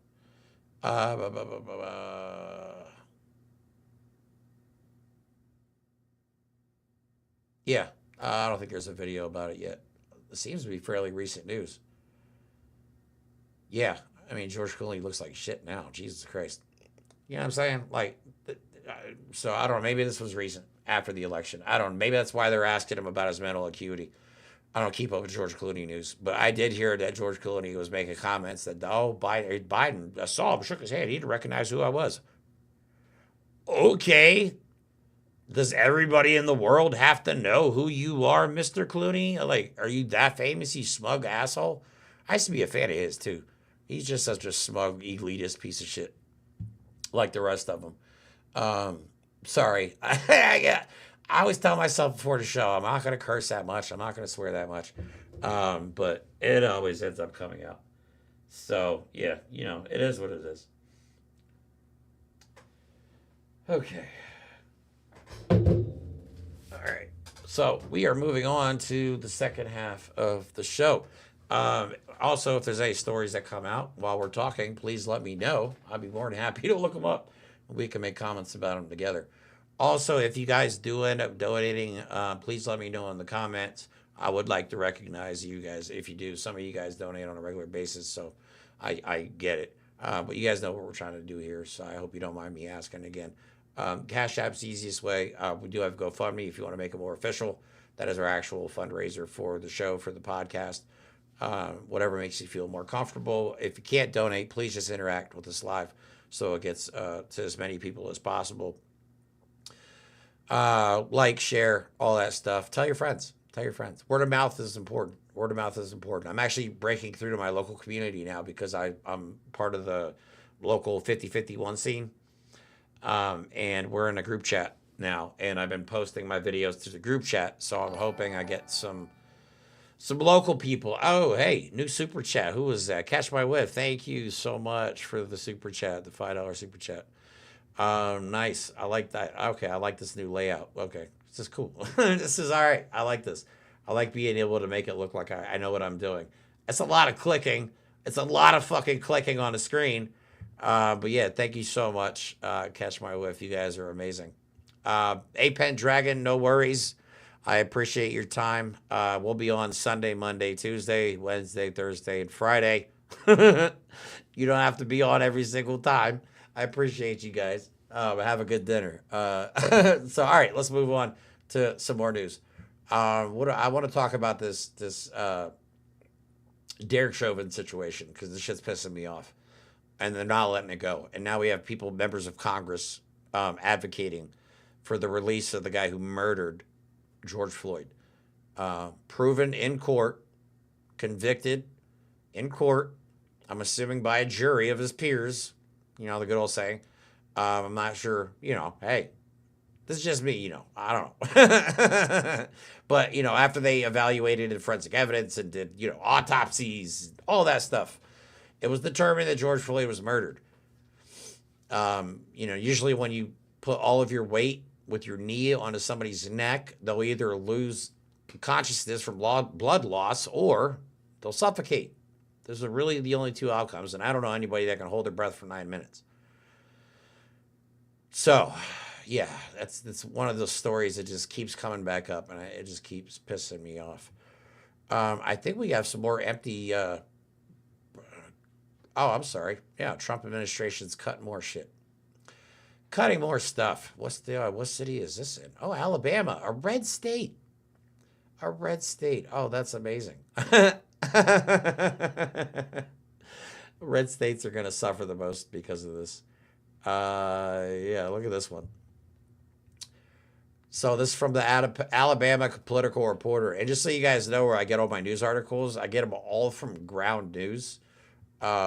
Yeah, I don't think there's a video about it yet. It seems to be fairly recent news. Yeah, I mean, George Clooney looks like shit now. Jesus Christ. You know what I'm saying? Like, so I don't know. Maybe this was recent after the election. I don't know. Maybe that's why they're asking him about his mental acuity. I don't keep up with George Clooney news, but I did hear that George Clooney was making comments that, oh, Biden, I saw him, shook his head. He didn't recognize who I was. Okay. Does everybody in the world have to know who you are, Mr. Clooney? Like, are you that famous, you smug asshole? I used to be a fan of his, too. He's just such a smug, elitist piece of shit, like the rest of them. Sorry. I always tell myself before the show, I'm not going to curse that much. I'm not going to swear that much. But it always ends up coming out. So, yeah, you know, it is what it is. Okay. All right. So we are moving on to the second half of the show. Also, if there's any stories that come out while we're talking, please let me know. I'd be more than happy to look them up. We can make comments about them together. Also, if you guys do end up donating, please let me know in the comments. I would like to recognize you guys if you do. Some of you guys donate on a regular basis, so I get it. But you guys know what we're trying to do here, so I hope you don't mind me asking again. Cash App's the easiest way. We do have GoFundMe if you want to make it more official. That is our actual fundraiser for the show, for the podcast. Whatever makes you feel more comfortable. If you can't donate, please just interact with us live so it gets to as many people as possible. Like, share, all that stuff. Tell your friends. Tell your friends. Word of mouth is important. Word of mouth is important. I'm actually breaking through to my local community now because I'm part of the local 50-51 scene. And we're in a group chat now, and I've been posting my videos to the group chat, so I'm hoping I get some local people. Oh, hey, new super chat. Who was that? Catch My Whiff. Thank you so much for the super chat, the $5 super chat. Nice. I like that. Okay, I like this new layout. Okay, this is cool. This is all right. I like this. I like being able to make it look like I know what I'm doing. It's a lot of clicking. It's a lot of fucking clicking on the screen. But yeah, thank you so much. Catch My Whiff. You guys are amazing. Apen Dragon, no worries. I appreciate your time. We'll be on Sunday, Monday, Tuesday, Wednesday, Thursday, and Friday. You don't have to be on every single time. I appreciate you guys. Have a good dinner. So, all right, let's move on to some more news. I want to talk about this Derek Chauvin situation because this shit's pissing me off. And they're not letting it go. And now we have people, members of Congress, advocating for the release of the guy who murdered George Floyd. Proven in court, convicted in court, I'm assuming by a jury of his peers. You know, the good old saying. I'm not sure, you know, hey, This is just me, I don't know. But, after they evaluated the forensic evidence and did, autopsies, all that stuff, it was determined that George Floyd was murdered. Usually when you put all of your weight with your knee onto somebody's neck, they'll either lose consciousness from blood loss or they'll suffocate. Those are really the only two outcomes, and I don't know anybody that can hold their breath for 9 minutes. So, yeah, that's one of those stories that just keeps coming back up, and it just keeps pissing me off. I think we have some more empty. I'm sorry. Yeah, Trump administration's cutting more shit, cutting more stuff. What city is this in? Oh, Alabama, a red state. A red state. Oh, that's amazing. Red states are going to suffer the most because of this. Yeah, look at this one. So this is from the Alabama Political Reporter. And just so you guys know where I get all my news articles, I get them all from Ground News,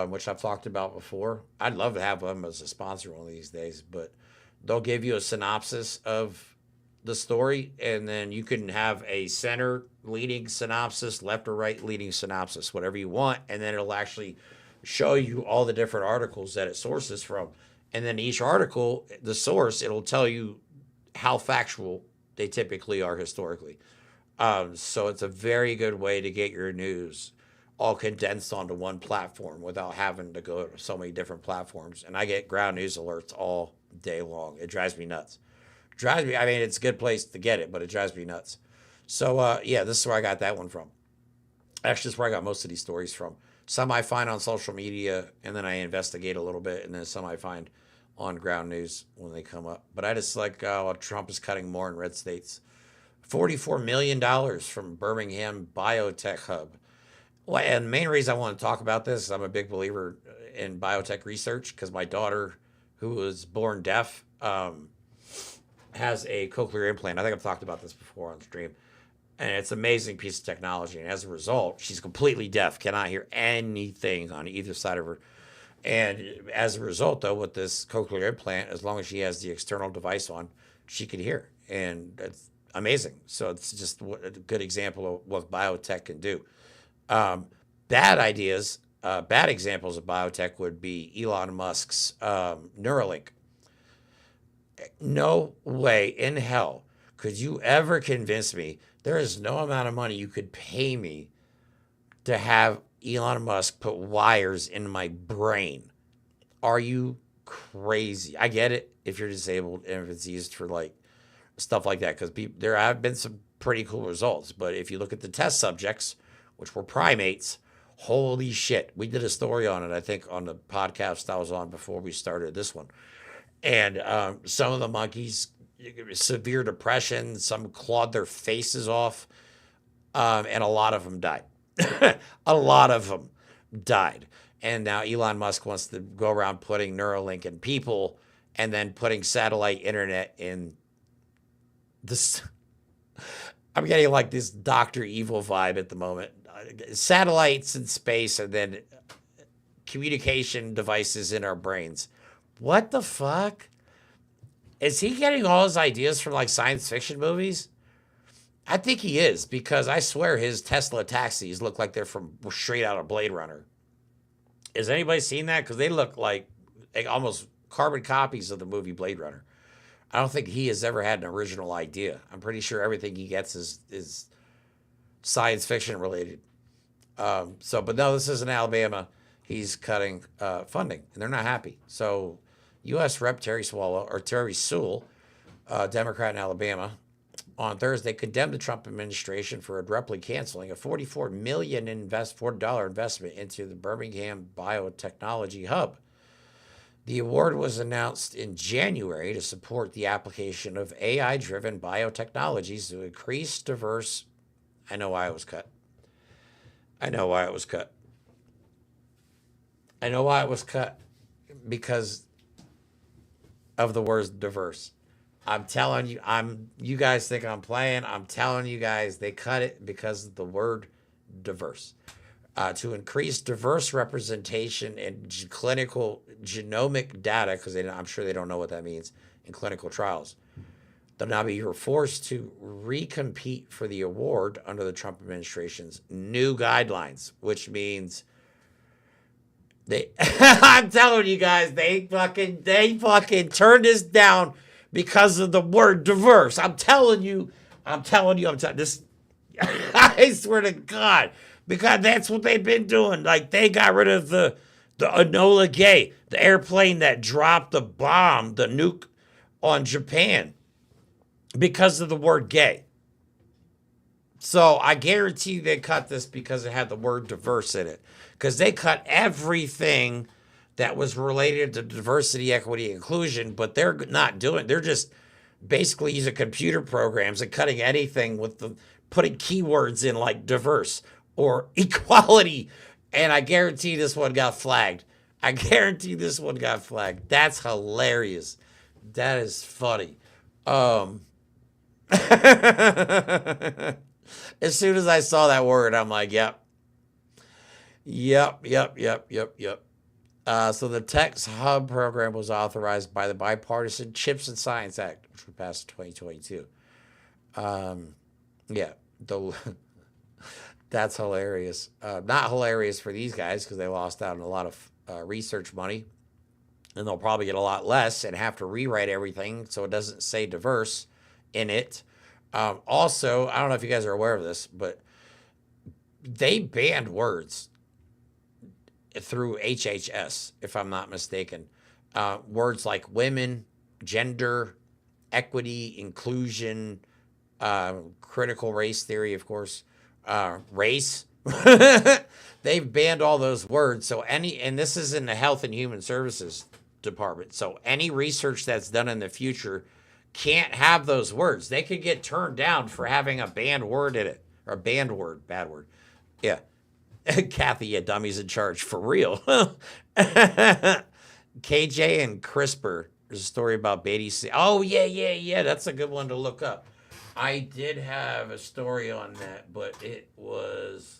which I've talked about before. I'd love to have them as a sponsor one of these days, but they'll give you a synopsis of the story, and then you can have a center leading synopsis, left or right leading synopsis, whatever you want, and then it'll actually show you all the different articles that it sources from. And then each article, the source, it'll tell you how factual they typically are historically. So it's a very good way to get your news all condensed onto one platform without having to go to so many different platforms. And I get Ground News alerts all day long. It drives me nuts. It's a good place to get it, but it drives me nuts. So, yeah, this is where I got that one from. Actually, this is where I got most of these stories from. Some I find on social media, and then I investigate a little bit, and then some I find on Ground News when they come up. But I just like Trump is cutting more in red states. $44 million from Birmingham Biotech Hub. Well, and the main reason I want to talk about this is I'm a big believer in biotech research because my daughter, who was born deaf, has a cochlear implant. I think I've talked about this before on stream. And it's an amazing piece of technology. And as a result, she's completely deaf, cannot hear anything on either side of her. And as a result, though, with this cochlear implant, as long as she has the external device on, she can hear. And it's amazing. So it's just a good example of what biotech can do. Bad examples of biotech would be Elon Musk's Neuralink. No way in hell could you ever convince me there is no amount of money you could pay me to have Elon Musk put wires in my brain. Are you crazy? I get it if you're disabled and if it's used for like stuff like that, because there have been some pretty cool results. But if you look at the test subjects, which were primates, holy shit. We did a story on it, I think, on the podcast I was on before we started this one. And some of the monkeys, severe depression, some clawed their faces off, and a lot of them died. A lot of them died. And now Elon Musk wants to go around putting Neuralink in people and then putting satellite internet in this. I'm getting like this Dr. Evil vibe at the moment. Satellites in space and then communication devices in our brains. What the fuck? Is he getting all his ideas from like science fiction movies? I think he is, because I swear his Tesla taxis look like they're from straight out of Blade Runner. Has anybody seen that? Because they look like almost carbon copies of the movie Blade Runner. I don't think he has ever had an original idea. I'm pretty sure everything he gets is science fiction related. But no, this is in Alabama. He's cutting funding, and they're not happy. So U.S. Rep. Terry Sewell, Democrat in Alabama, on Thursday condemned the Trump administration for abruptly canceling a $44 million investment into the Birmingham Biotechnology Hub. The award was announced in January to support the application of AI-driven biotechnologies to increase diverse. I know why it was cut. Because of the word diverse. I'm telling you, you guys think I'm playing. I'm telling you guys, they cut it because of the word diverse. To increase diverse representation in clinical genomic data, because I'm sure they don't know what that means, in clinical trials. They'll now be forced to recompete for the award under the Trump administration's new guidelines, which means they, I'm telling you guys, they fucking turned this down because of the word diverse. I'm telling you this. I swear to God, because that's what they've been doing. Like, they got rid of the Enola Gay, the airplane that dropped the bomb, the nuke on Japan, because of the word gay. So I guarantee they cut this because it had the word diverse in it. Because they cut everything that was related to diversity, equity, inclusion, but they're not doing, they're just basically using computer programs and cutting anything with the, putting keywords in like diverse or equality. And I guarantee this one got flagged. That's hilarious. That is funny. As soon as I saw that word, I'm like, yep. So the Text Hub program was authorized by the Bipartisan Chips and Science Act, which was passed in 2022. That's hilarious. Not hilarious for these guys because they lost out on a lot of research money, and they'll probably get a lot less and have to rewrite everything so it doesn't say diverse in it. Also, I don't know if you guys are aware of this, but they banned words through HHS, if I'm not mistaken. Words like women, gender, equity, inclusion, critical race theory, of course, race. They've banned all those words. So and this is in the Health and Human Services Department. So any research that's done in the future can't have those words. They could get turned down for having a banned word in it. Or a banned word, bad word. Yeah. Kathy, yeah, dummy's in charge, for real. KJ and CRISPR. There's a story about Beatty. Oh, yeah. That's a good one to look up. I did have a story on that, but it was...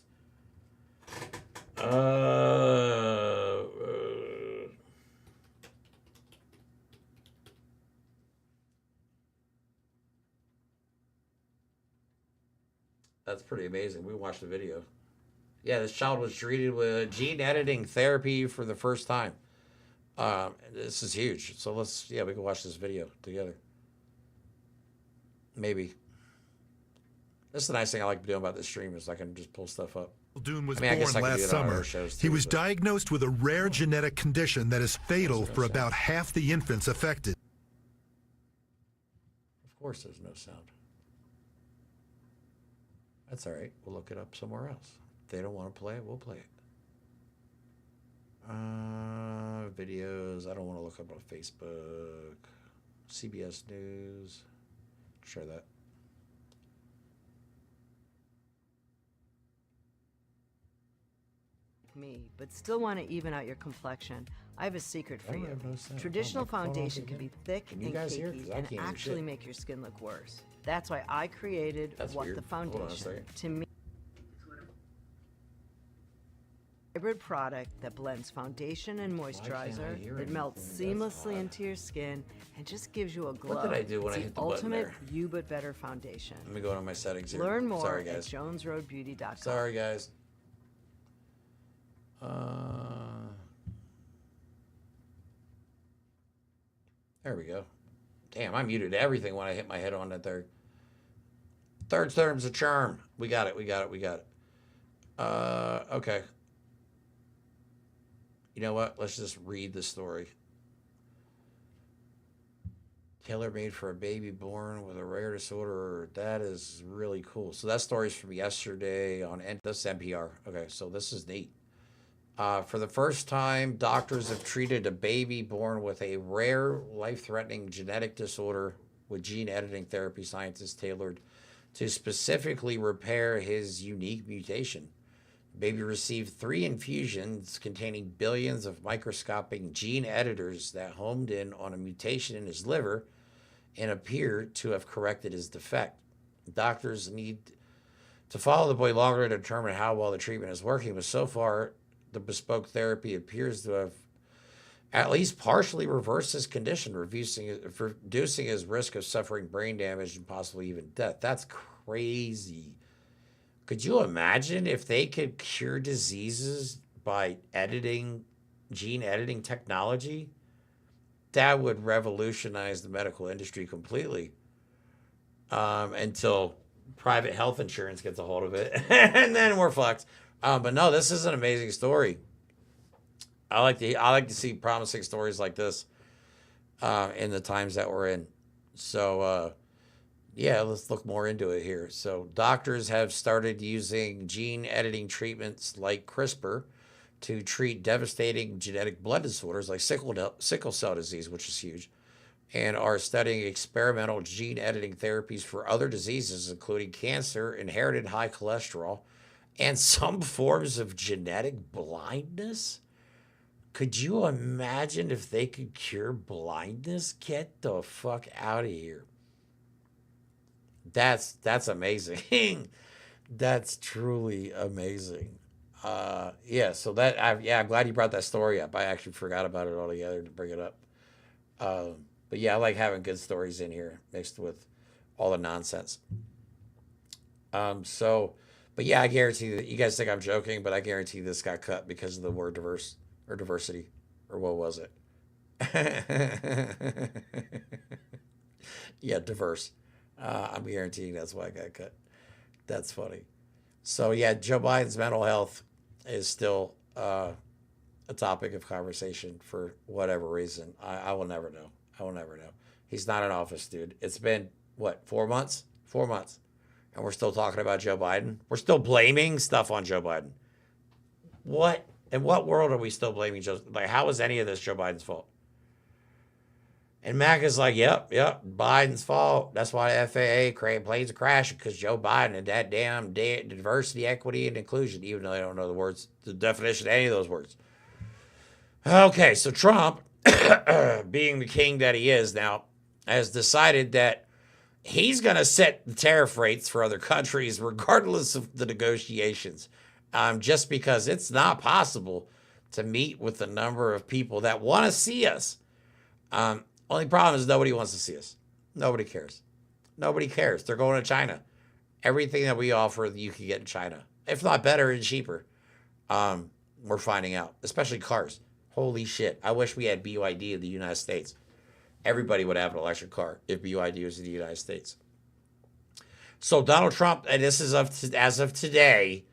That's pretty amazing. We watched the video. Yeah, this child was treated with gene editing therapy for the first time. This is huge. So we can watch this video together. Maybe. That's the nice thing I like doing about this stream is I can just pull stuff up. Dune was born last summer. He was diagnosed with a rare genetic condition that is fatal for about half the infants affected. Of course there's no sound. That's all right. We'll look it up somewhere else. If they don't want to play it, we'll play it. Videos. I don't want to look up on Facebook. CBS News. Share that. Me, but still want to even out your complexion. I have a secret for you. Traditional foundation can be thick and cakey and actually make your skin look worse. That's why I created the foundation to me. Hybrid product that blends foundation and moisturizer. It melts seamlessly into your skin and just gives you a glow. What did I do when I hit the button there? Ultimate you but better foundation. Let me go to my settings here. Learn more at jonesroadbeauty.com. Sorry, guys. There we go. Damn, I muted everything when I hit my head on that third. Third term's a charm. We got it. Okay. You know what? Let's just read the story. Tailor-made for a baby born with a rare disorder. That is really cool. So that story's from yesterday on this NPR. Okay, so this is neat. For the first time, doctors have treated a baby born with a rare, life-threatening genetic disorder with gene editing therapy scientists tailored to specifically repair his unique mutation. The baby received 3 infusions containing billions of microscopic gene editors that homed in on a mutation in his liver and appear to have corrected his defect. Doctors need to follow the boy longer to determine how well the treatment is working, but so far, the bespoke therapy appears to have at least partially reverse his condition, reducing his risk of suffering brain damage and possibly even death. That's crazy. Could you imagine if they could cure diseases by gene editing technology? That would revolutionize the medical industry completely. Until private health insurance gets a hold of it, and then we're fucked. But no, this is an amazing story. I like to see promising stories like this in the times that we're in. So yeah, let's look more into it here. So doctors have started using gene editing treatments like CRISPR to treat devastating genetic blood disorders like sickle cell disease, which is huge, and are studying experimental gene editing therapies for other diseases, including cancer, inherited high cholesterol, and some forms of genetic blindness. Could you imagine if they could cure blindness? Get the fuck out of here. That's amazing. That's truly amazing. Yeah, so I'm glad you brought that story up. I actually forgot about it altogether to bring it up. But yeah, I like having good stories in here mixed with all the nonsense. But yeah, I guarantee that you guys think I'm joking, but I guarantee this got cut because of the word diverse or diversity, or what was it? Yeah, diverse. I'm guaranteeing that's why I got cut. That's funny. So yeah, Joe Biden's mental health is still a topic of conversation for whatever reason. I will never know. I will never know. He's not in office, dude. It's been, what, 4 months? 4 months. And we're still talking about Joe Biden? We're still blaming stuff on Joe Biden. What? In what world are we still blaming Joe? Like, how is any of this Joe Biden's fault? And MAGA's like, yep, Biden's fault. That's why the FAA planes are crashing, because Joe Biden and that damn diversity, equity, and inclusion, even though they don't know the words, the definition of any of those words. Okay, so Trump, being the king that he is now, has decided that he's going to set the tariff rates for other countries regardless of the negotiations, just because it's not possible to meet with the number of people that want to see us. Only problem is nobody wants to see us. Nobody cares. Nobody cares. They're going to China. Everything that we offer, you can get in China. If not better and cheaper. We're finding out. Especially cars. Holy shit. I wish we had BYD in the United States. Everybody would have an electric car if BYD was in the United States. So Donald Trump, and this is as of today,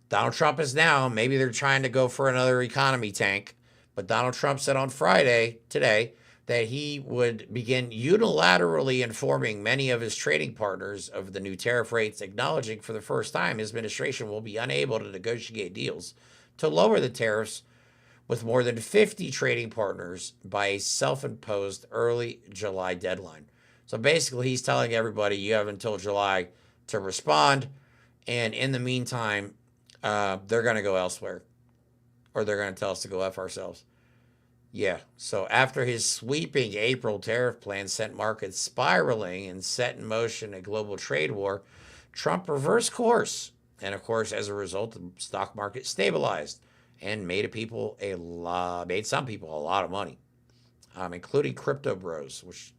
Donald Trump is now, maybe they're trying to go for another economy tank, but Donald Trump said on Friday, today, that he would begin unilaterally informing many of his trading partners of the new tariff rates, acknowledging for the first time his administration will be unable to negotiate deals to lower the tariffs with more than 50 trading partners by a self-imposed early July deadline. So basically, he's telling everybody you have until July to respond, and in the meantime, they're going to go elsewhere, or they're going to tell us to go F ourselves. Yeah, so after his sweeping April tariff plan sent markets spiraling and set in motion a global trade war, Trump reversed course. And of course, as a result, the stock market stabilized and made some people a lot of money, including crypto bros, which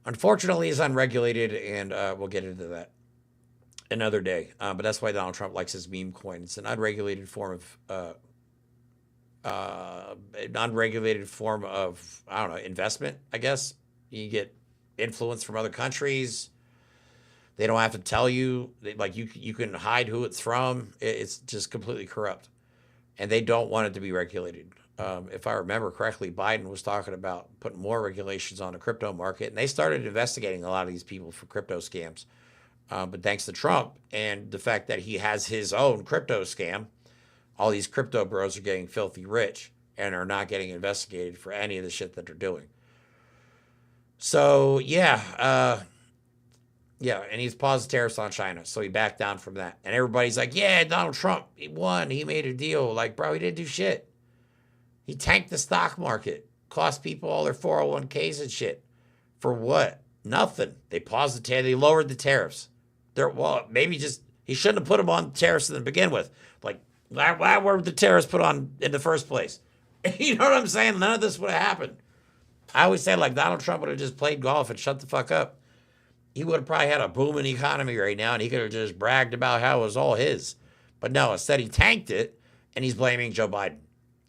unfortunately is unregulated, and we'll get into that another day. But that's why Donald Trump likes his meme coin. It's an unregulated form of investment, I guess. You get influence from other countries. They don't have to tell you, like you can hide who it's from. It's just completely corrupt. And they don't want it to be regulated. If I remember correctly, Biden was talking about putting more regulations on the crypto market, and they started investigating a lot of these people for crypto scams. But thanks to Trump and the fact that he has his own crypto scam, all these crypto bros are getting filthy rich and are not getting investigated for any of the shit that they're doing. So, yeah, and he's paused tariffs on China, so he backed down from that. And everybody's like, yeah, Donald Trump, he won, he made a deal. Like, bro, he didn't do shit. He tanked the stock market, cost people all their 401ks and shit. For what? Nothing. They paused the tariffs, they lowered the tariffs. Maybe just, he shouldn't have put them on tariffs to begin with. Like, why were the tariffs put on in the first place? You know what I'm saying? None of this would have happened. I always say, like, Donald Trump would have just played golf and shut the fuck up. He would have probably had a booming economy right now, and he could have just bragged about how it was all his. But no, instead he tanked it, and he's blaming Joe Biden.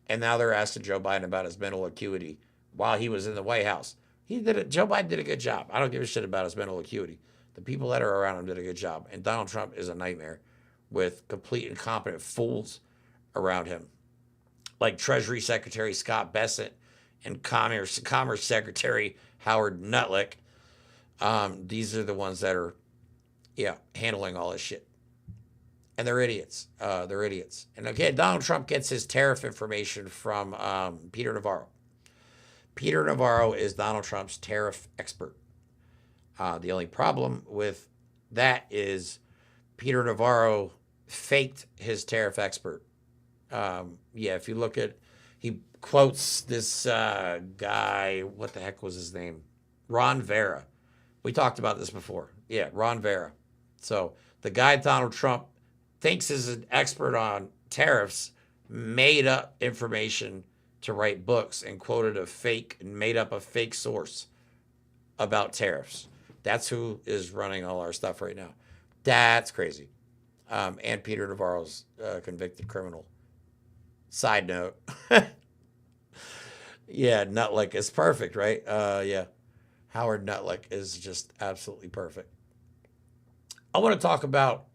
And now they're asking Joe Biden about his mental acuity while he was in the White House. Joe Biden did a good job. I don't give a shit about his mental acuity. The people that are around him did a good job. And Donald Trump is a nightmare with complete incompetent fools around him. Like Treasury Secretary Scott Bessent and Commerce Secretary Howard Nutlick. These are the ones that are, handling all this shit. And they're idiots. And again, Donald Trump gets his tariff information from Peter Navarro. Peter Navarro is Donald Trump's tariff expert. The only problem with that is Peter Navarro faked his tariff expert. If you look at, he quotes this guy, what the heck was his name? Ron Vera. We talked about this before. Yeah, Ron Vera. So the guy Donald Trump thinks is an expert on tariffs made up information to write books and made up a fake source about tariffs. That's who is running all our stuff right now. That's crazy. And Peter Navarro's a convicted criminal. Side note. Yeah, Nutlick is perfect, right? Howard Nutlick is just absolutely perfect. I want to talk about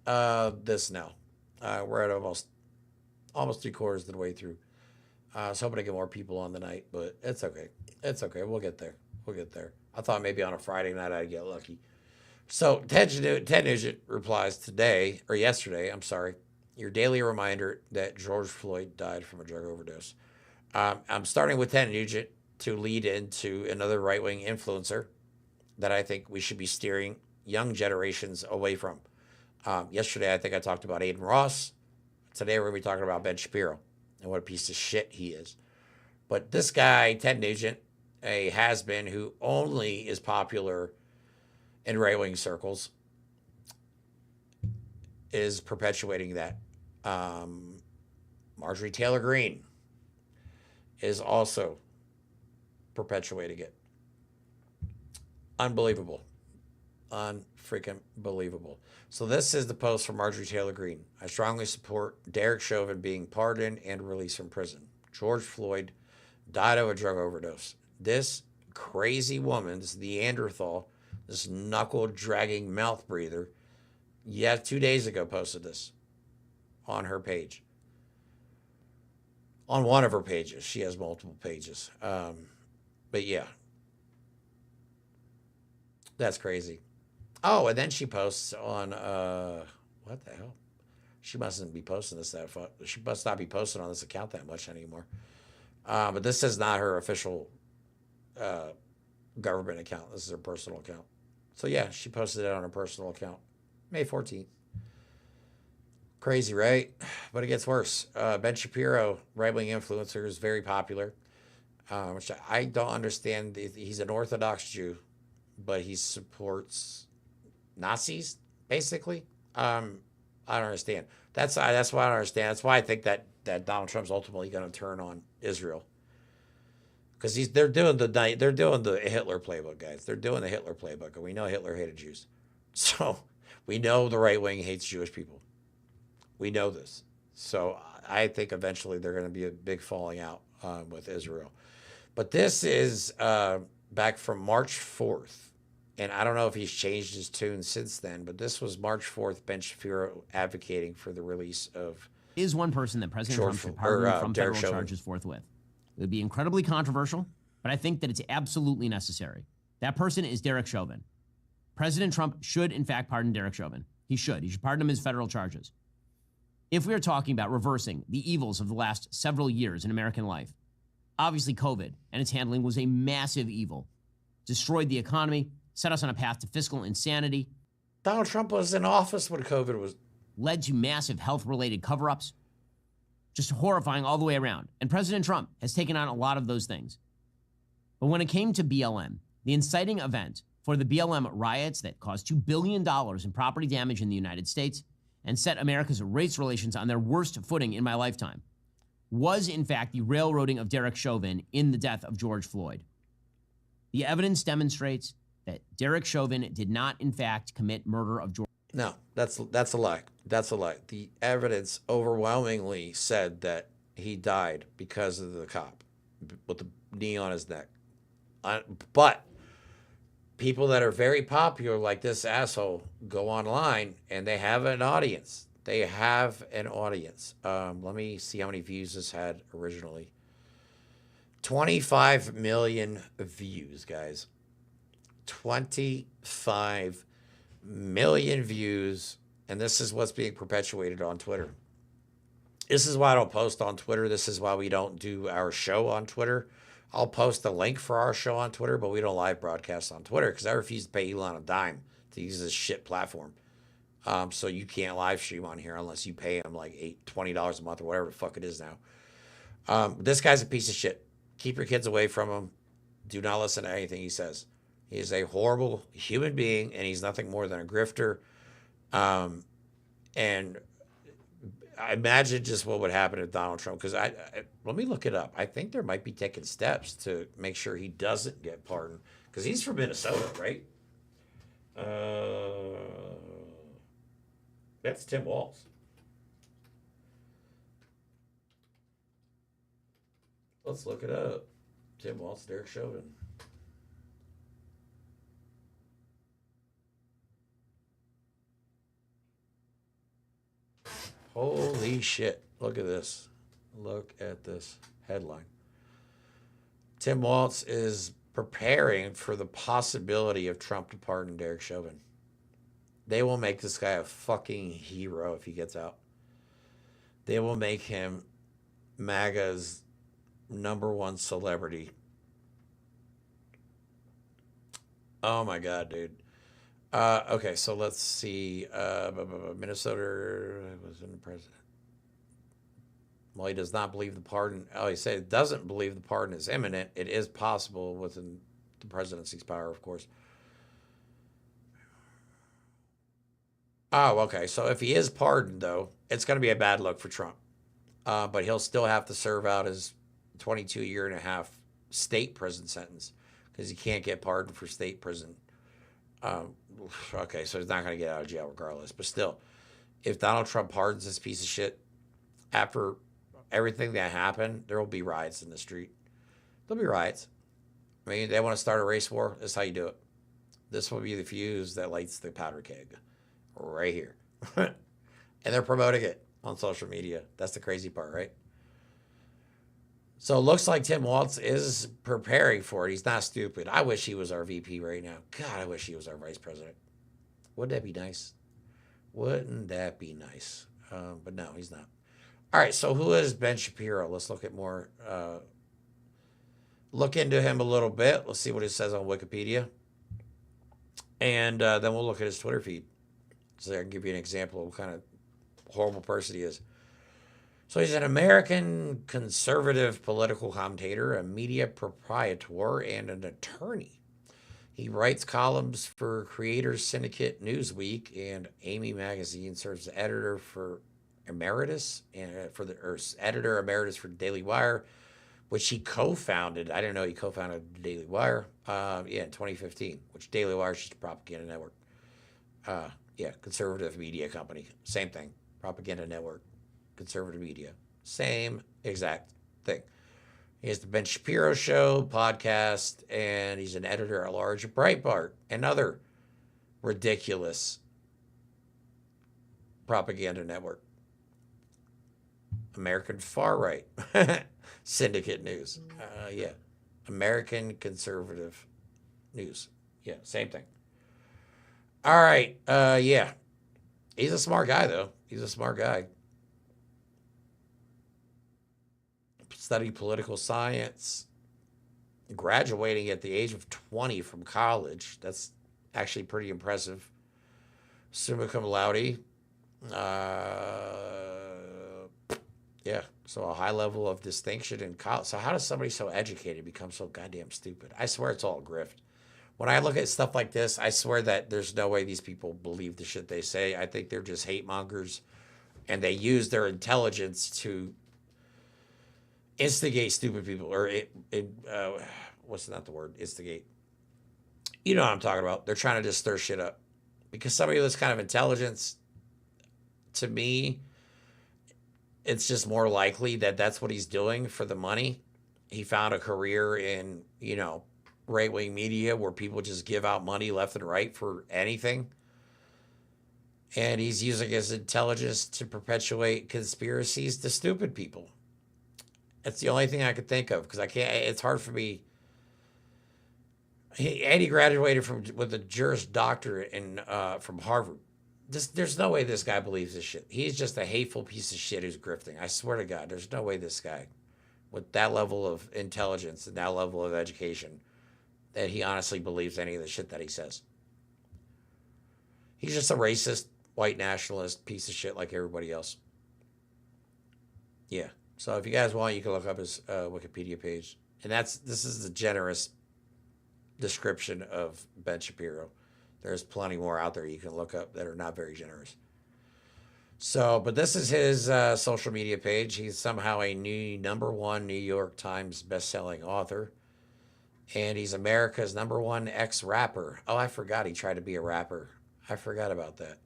this now. We're at almost 3/4 of the way through. I was hoping to get more people on tonight, but it's okay. It's okay. We'll get there. I thought maybe on a Friday night I'd get lucky. So Ted Nugent replies yesterday, your daily reminder that George Floyd died from a drug overdose. I'm starting with Ted Nugent to lead into another right-wing influencer that I think we should be steering young generations away from. Yesterday, I think I talked about Aiden Ross. Today, we're going to be talking about Ben Shapiro and what a piece of shit he is. But this guy, Ted Nugent, a has-been who only is popular in right-wing circles, is perpetuating that. Marjorie Taylor Greene is also perpetuating it. Unbelievable. Unfreaking believable. So this is the post from Marjorie Taylor Greene. I strongly support Derek Chauvin being pardoned and released from prison. George Floyd died of a drug overdose. This crazy woman, this Neanderthal, this knuckle-dragging mouth breather, 2 days ago posted this on her page. On one of her pages. She has multiple pages. But yeah. That's crazy. Oh, and then she posts on, what the hell? She mustn't be posting this she must not be posting on this account that much anymore. But this is not her official government account. This is her personal account. So yeah, she posted it on her personal account. May 14th. Crazy, right? But it gets worse. Ben Shapiro, right-wing influencer, is very popular, which I don't understand. He's an Orthodox Jew, but he supports Nazis, basically. I don't understand. That's why I don't understand. That's why I think that Donald Trump's ultimately going to turn on Israel, because they're doing the Hitler playbook, guys. They're doing the Hitler playbook, and we know Hitler hated Jews, so we know the right wing hates Jewish people. We know this. So I think eventually they're going to be a big falling out with Israel. But this is back from March 4th. And I don't know if he's changed his tune since then, but this was March 4th, Ben Shapiro advocating for the release of... Is one person that President Trump should pardon from federal charges forthwith. It would be incredibly controversial, but I think that it's absolutely necessary. That person is Derek Chauvin. President Trump should, in fact, pardon Derek Chauvin. He should. He should pardon him his federal charges. If we are talking about reversing the evils of the last several years in American life, obviously COVID and its handling was a massive evil. Destroyed the economy, set us on a path to fiscal insanity. Donald Trump was in office when COVID was... Led to massive health-related cover-ups. Just horrifying all the way around. And President Trump has taken on a lot of those things. But when it came to BLM, the inciting event for the BLM riots that caused $2 billion in property damage in the United States and set America's race relations on their worst footing in my lifetime, was, in fact, the railroading of Derek Chauvin in the death of George Floyd. The evidence demonstrates that Derek Chauvin did not, in fact, commit murder of George. No, that's a lie. That's a lie. The evidence overwhelmingly said that he died because of the cop with the knee on his neck. But people that are very popular, like this asshole, go online and they have an audience. They have an audience. Let me see how many views this had originally. 25 million views, guys. 25 million views. And this is what's being perpetuated on Twitter. This is why I don't post on Twitter. This is why we don't do our show on Twitter. I'll post a link for our show on Twitter, but we don't live broadcast on Twitter because I refuse to pay Elon a dime to use this shit platform. So you can't live stream on here unless you pay him like $20 a month or whatever the fuck it is now. This guy's a piece of shit. Keep your kids away from him. Do not listen to anything he says. He is a horrible human being, and he's nothing more than a grifter. And I imagine just what would happen if Donald Trump, because let me look it up. I think there might be taking steps to make sure he doesn't get pardoned, because he's from Minnesota, right? That's Tim Walz. Let's look it up. Tim Walz, Derek Chauvin. Holy shit. Look at this. Look at this headline. Tim Walz is preparing for the possibility of Trump to pardon Derek Chauvin. They will make this guy a fucking hero if he gets out. They will make him MAGA's #1 celebrity. Oh my God, dude. Okay, so let's see. Minnesota was in the president. Well, he does not believe the pardon. Oh, he said he doesn't believe the pardon is imminent. It is possible within the presidency's power, of course. Oh, okay. So if he is pardoned, though, it's going to be a bad look for Trump. But he'll still have to serve out his 22-year-and-a-half state prison sentence because he can't get pardoned for state prison. Okay, so he's not going to get out of jail regardless. But still, if Donald Trump pardons this piece of shit, after everything that happened, there will be riots in the street. There'll be riots. I mean, they want to start a race war. That's how you do it. This will be the fuse that lights the powder keg. Right here. And they're promoting it on social media. That's the crazy part, right? So it looks like Tim Walz is preparing for it. He's not stupid. I wish he was our VP right now. God, I wish he was our vice president. Wouldn't that be nice? Wouldn't that be nice? But no, he's not. All right, so who is Ben Shapiro? Let's look at more. Look into him a little bit. Let's see what it says on Wikipedia. And then we'll look at his Twitter feed. So I can give you an example of what kind of horrible person he is. So he's an American conservative political commentator, a media proprietor, and an attorney. He writes columns for Creators Syndicate Newsweek and Amy Magazine, serves as editor for emeritus and editor emeritus for Daily Wire, which he co-founded. I didn't know he co-founded Daily Wire. In 2015, which Daily Wire is just a propaganda network. Conservative media company. Same thing. Propaganda network. Conservative media. Same exact thing. He has the Ben Shapiro Show podcast, and he's an editor at large at Breitbart and other ridiculous propaganda network. American far right. Syndicate News. American conservative news. Yeah, same thing. All right. He's a smart guy, though. He's a smart guy. Studied political science. Graduating at the age of 20 from college. That's actually pretty impressive. Summa cum laude. So a high level of distinction in college. So how does somebody so educated become so goddamn stupid? I swear it's all grift. When I look at stuff like this, I swear that there's no way these people believe the shit they say. I think they're just hate mongers, and they use their intelligence to instigate stupid people, or what's not the word? Instigate. You know what I'm talking about. They're trying to just stir shit up. Because somebody with this kind of intelligence, to me, it's just more likely that that's what he's doing for the money. He found a career in, you know, right-wing media where people just give out money left and right for anything. And he's using his intelligence to perpetuate conspiracies to stupid people. That's the only thing I could think of, because I can't, it's hard for me. He graduated with a Juris Doctorate from Harvard. There's no way this guy believes this shit. He's just a hateful piece of shit who's grifting. I swear to God, there's no way this guy, with that level of intelligence and that level of education, that he honestly believes any of the shit that he says. He's just a racist, white nationalist piece of shit like everybody else. Yeah. So if you guys want, you can look up his Wikipedia page. And this is the generous description of Ben Shapiro. There's plenty more out there you can look up that are not very generous. So, but this is his social media page. He's somehow a #1 New York Times bestselling author. And he's America's #1 ex-rapper. Oh, I forgot he tried to be a rapper. I forgot about that.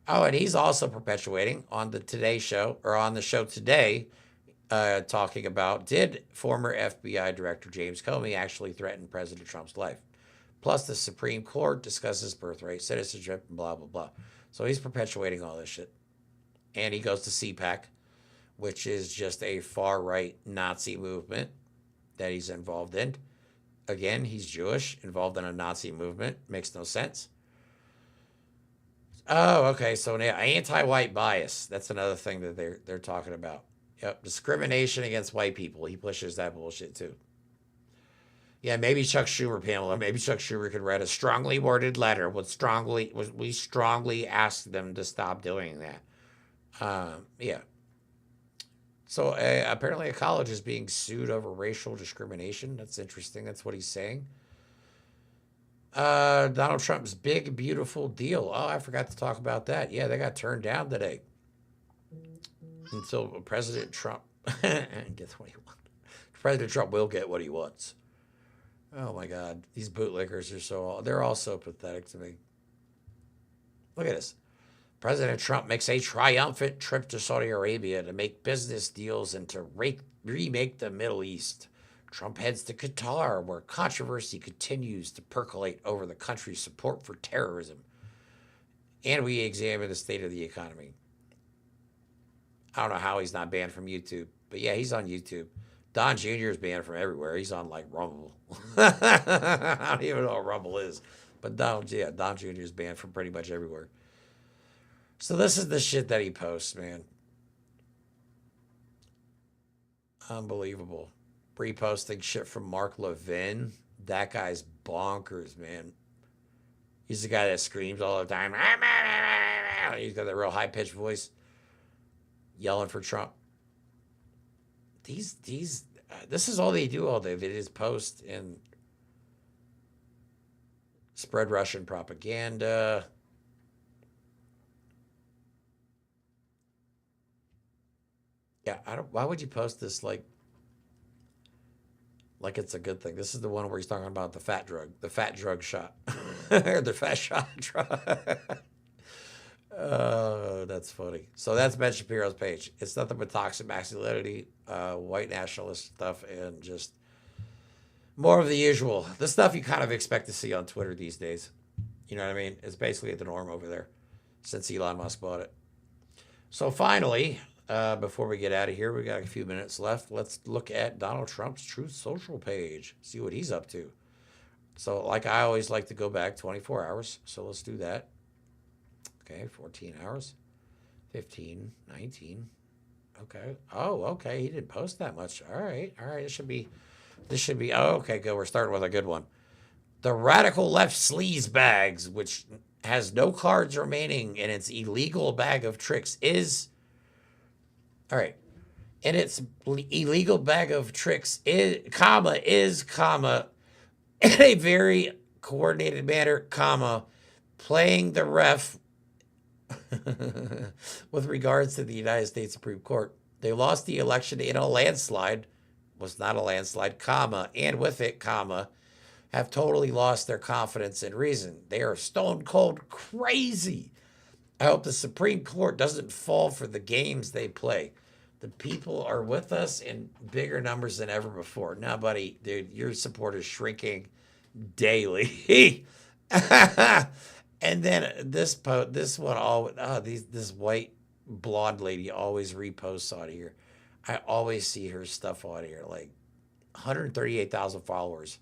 Oh, and he's also perpetuating on the Today Show, or on the show today, talking about, did former FBI Director James Comey actually threaten President Trump's life? Plus, the Supreme Court discusses birthright, citizenship, and blah, blah, blah. So he's perpetuating all this shit. And he goes to CPAC, which is just a far-right Nazi movement that he's involved in. Again, he's Jewish, involved in a Nazi movement. Makes no sense. Oh, okay. So now, anti-white bias. That's another thing that they're talking about. Yep, discrimination against white people. He pushes that bullshit too. Yeah, maybe Chuck Schumer, Pamela. Maybe Chuck Schumer could write a strongly worded letter. We strongly ask them to stop doing that. Yeah. So apparently a college is being sued over racial discrimination. That's interesting. That's what he's saying. Donald Trump's big, beautiful deal. Oh, I forgot to talk about that. Yeah, they got turned down today. Until President Trump gets what he wants. President Trump will get what he wants. Oh my God. These bootlickers are they're all so pathetic to me. Look at this. President Trump makes a triumphant trip to Saudi Arabia to make business deals and to remake the Middle East. Trump heads to Qatar, where controversy continues to percolate over the country's support for terrorism. And we examine the state of the economy. I don't know how he's not banned from YouTube, but yeah, he's on YouTube. Don Jr. is banned from everywhere. He's on like Rumble. I don't even know what Rumble is, but Don Jr. is banned from pretty much everywhere. So this is the shit that he posts, man. Unbelievable. Reposting shit from Mark Levin. That guy's bonkers, man. He's the guy that screams all the time. He's got that real high-pitched voice, yelling for Trump. This is all they do all day. They just post and spread Russian propaganda. Yeah, why would you post this like it's a good thing? This is the one where he's talking about the fat drug shot. The fat shot drug. Oh, that's funny. So that's Ben Shapiro's page. It's nothing but toxic masculinity, white nationalist stuff, and just more of the usual. The stuff you kind of expect to see on Twitter these days. You know what I mean? It's basically the norm over there since Elon Musk bought it. So finally, before we get out of here, we got a few minutes left. Let's look at Donald Trump's Truth Social page, see what he's up to. So like I always like to go back 24 hours. So let's do that. Okay, 14 hours, 15, 19. Okay. Oh, okay. He didn't post that much. All right. This should be, oh, okay, good. We're starting with a good one. The radical left sleaze bags, which has no cards remaining in its illegal bag of tricks, is, all right. And its illegal bag of tricks is, in a very coordinated manner, playing the ref With regards to the United States Supreme Court, they lost the election in a landslide, was not a landslide, comma, and with it, comma, have totally lost their confidence in reason. They are stone cold crazy. I hope the Supreme Court doesn't fall for the games they play. The people are with us in bigger numbers than ever before. Now, buddy, dude, your support is shrinking daily. And then this one, this white blonde lady always reposts on here. I always see her stuff on here, like 138,000 followers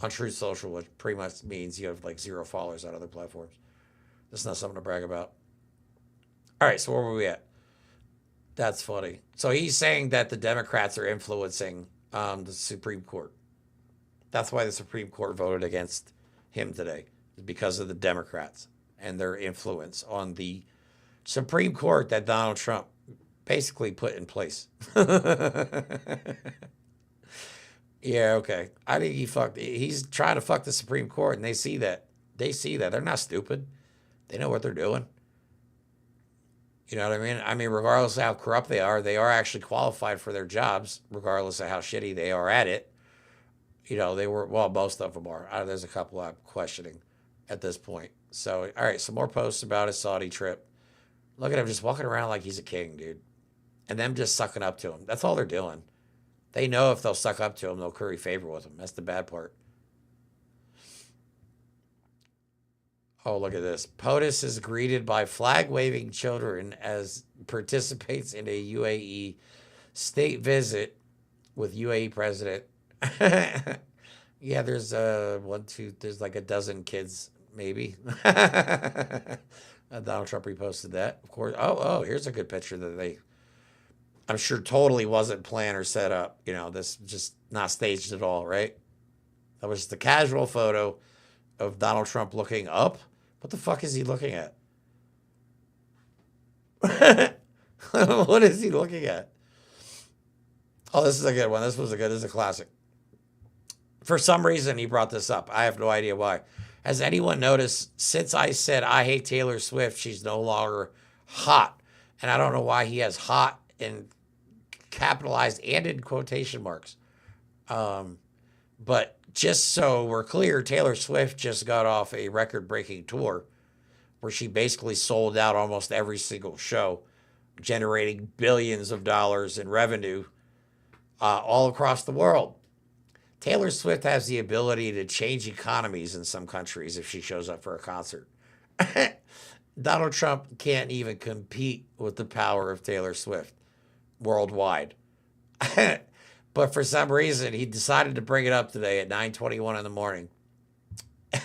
on Truth Social, which pretty much means you have like 0 followers on other platforms. That's not something to brag about. All right, so where were we at? That's funny. So he's saying that the Democrats are influencing the Supreme Court. That's why the Supreme Court voted against him today, because of the Democrats and their influence on the Supreme Court that Donald Trump basically put in place. Yeah, okay. I think he's trying to fuck the Supreme Court, and they see that. They're not stupid. They know what they're doing. You know what I mean? I mean, regardless of how corrupt they are actually qualified for their jobs, regardless of how shitty they are at it. You know, most of them are. There's a couple I'm questioning at this point. So, all right, some more posts about his Saudi trip. Look at him just walking around like he's a king, dude. And them just sucking up to him. That's all they're doing. They know if they'll suck up to him, they'll curry favor with him. That's the bad part. Oh, look at this. POTUS is greeted by flag-waving children as participates in a UAE state visit with UAE president. Yeah, there's there's like a dozen kids, maybe. Donald Trump reposted that, of course. Oh, here's a good picture that I'm sure totally wasn't planned or set up. You know, this just not staged at all, right? That was just a casual photo of Donald Trump looking up. What the fuck is he looking at? What is he looking at? Oh, this is a good one. This is a classic. For some reason, he brought this up. I have no idea why. Has anyone noticed, since I said I hate Taylor Swift, she's no longer hot? And I don't know why he has hot in capitalized and in quotation marks. But just so we're clear, Taylor Swift just got off a record-breaking tour where she basically sold out almost every single show, generating billions of dollars in revenue all across the world. Taylor Swift has the ability to change economies in some countries if she shows up for a concert. Donald Trump can't even compete with the power of Taylor Swift worldwide. But for some reason, he decided to bring it up today at 9:21 in the morning.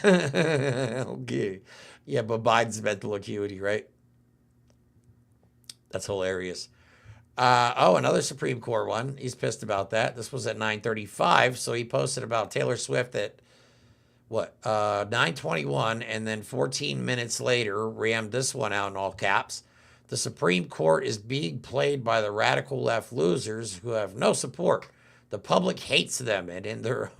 Okay. Yeah, but Biden's mental acuity, right? That's hilarious. Another Supreme Court one. He's pissed about that. This was at 9:35, so he posted about Taylor Swift at, 9:21, and then 14 minutes later, rammed this one out in all caps. The Supreme Court is being played by the radical left losers who have no support. The public hates them, and their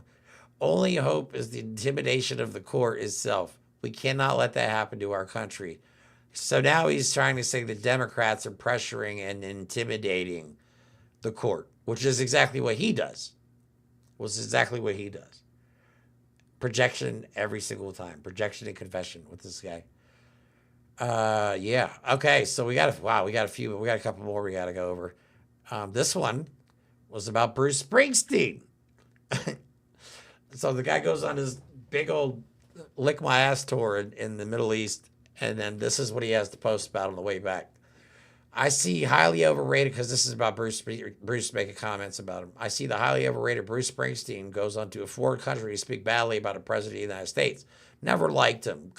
only hope is the intimidation of the court itself. We cannot let that happen to our country. So now he's trying to say the Democrats are pressuring and intimidating the court, which is exactly what he does. Projection every single time. Projection and confession with this guy. Yeah. Okay, so we got a couple more we got to go over. This one was about Bruce Springsteen. So the guy goes on his big old lick my ass tour in the Middle East, and then this is what he has to post about on the way back. I see highly overrated, because this is about Bruce making comments about him. I see the highly overrated Bruce Springsteen goes on to a foreign country to speak badly about a president of the United States. Never liked him,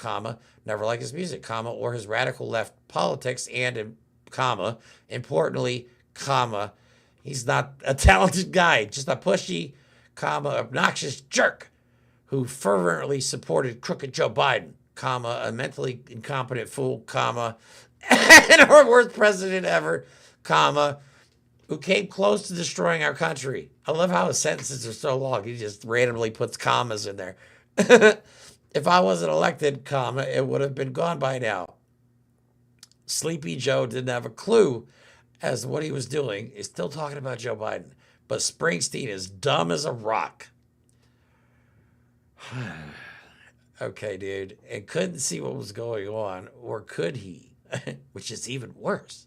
never liked his music, or his radical left politics, and, importantly, he's not a talented guy, just a pushy, obnoxious jerk who fervently supported crooked Joe Biden, a mentally incompetent fool, and our worst president ever, who came close to destroying our country. I love how his sentences are so long. He just randomly puts commas in there. If I wasn't elected, it would have been gone by now. Sleepy Joe didn't have a clue as to what he was doing. He's still talking about Joe Biden. But Springsteen is dumb as a rock. Okay, dude. And couldn't see what was going on. Or could he? Which is even worse.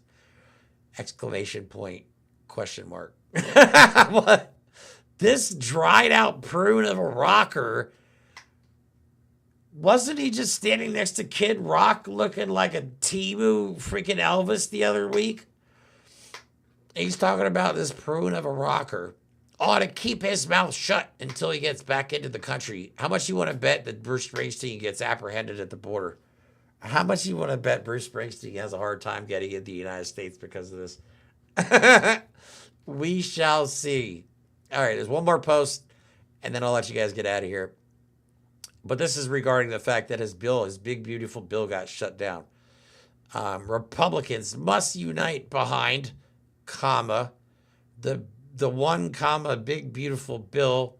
Exclamation point. Question mark. What? This dried out prune of a rocker. Wasn't he just standing next to Kid Rock looking like a Timu freaking Elvis the other week? He's talking about this prune of a rocker ought to keep his mouth shut until he gets back into the country. How much you want to bet that Bruce Springsteen gets apprehended at the border? How much you want to bet Bruce Springsteen has a hard time getting into the United States because of this? We shall see. All right, there's one more post, and then I'll let you guys get out of here. But this is regarding the fact that his big, beautiful bill got shut down. Republicans must unite behind, comma, the one, comma, big, beautiful bill.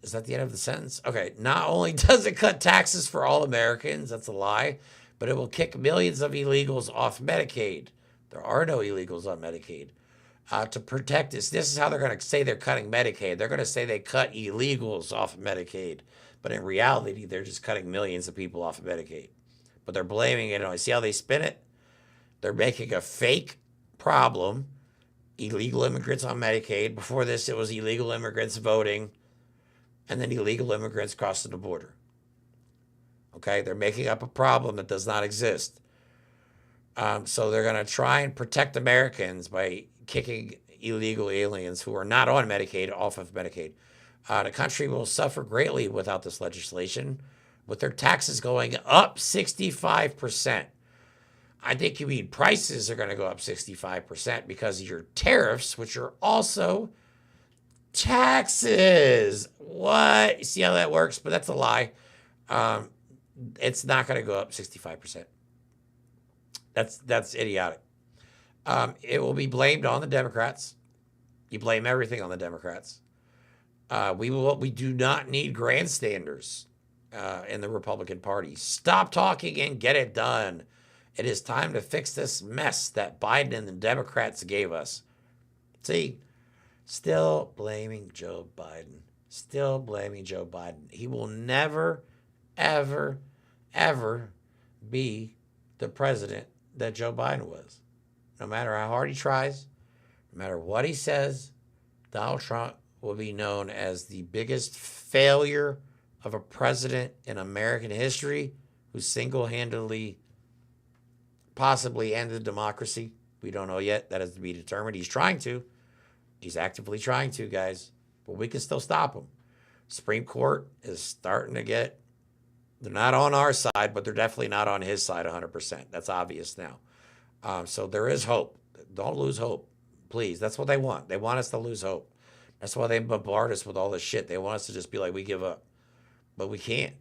Is that the end of the sentence? Okay. Not only does it cut taxes for all Americans, that's a lie, but it will kick millions of illegals off Medicaid. There are no illegals on Medicaid. To protect this is how they're going to say they're cutting Medicaid. They're going to say they cut illegals off of Medicaid. But in reality, they're just cutting millions of people off of Medicaid. But they're blaming it on, see how they spin it? They're making a fake problem, illegal immigrants on Medicaid. Before this, it was illegal immigrants voting, and then illegal immigrants crossing the border. Okay, they're making up a problem that does not exist. So they're going to try and protect Americans by kicking illegal aliens who are not on Medicaid off of Medicaid. The country will suffer greatly without this legislation, with their taxes going up 65%. I think you mean prices are going to go up 65% because of your tariffs, which are also taxes. What? You see how that works? But that's a lie. It's not going to go up 65%. That's idiotic. It will be blamed on the Democrats. You blame everything on the Democrats. We do not need grandstanders in the Republican Party. Stop talking and get it done. It is time to fix this mess that Biden and the Democrats gave us. See, still blaming Joe Biden. Still blaming Joe Biden. He will never, ever, ever be the president that Joe Biden was. No matter how hard he tries, no matter what he says, Donald Trump will be known as the biggest failure of a president in American history who single-handedly possibly ended democracy. We don't know yet. That is to be determined. He's trying to. He's actively trying to, guys. But we can still stop him. Supreme Court is starting to get... They're not on our side, but they're definitely not on his side 100%. That's obvious now. So there is hope. Don't lose hope. Please. That's what they want. They want us to lose hope. That's why they bombard us with all this shit. They want us to just be like, we give up. But we can't.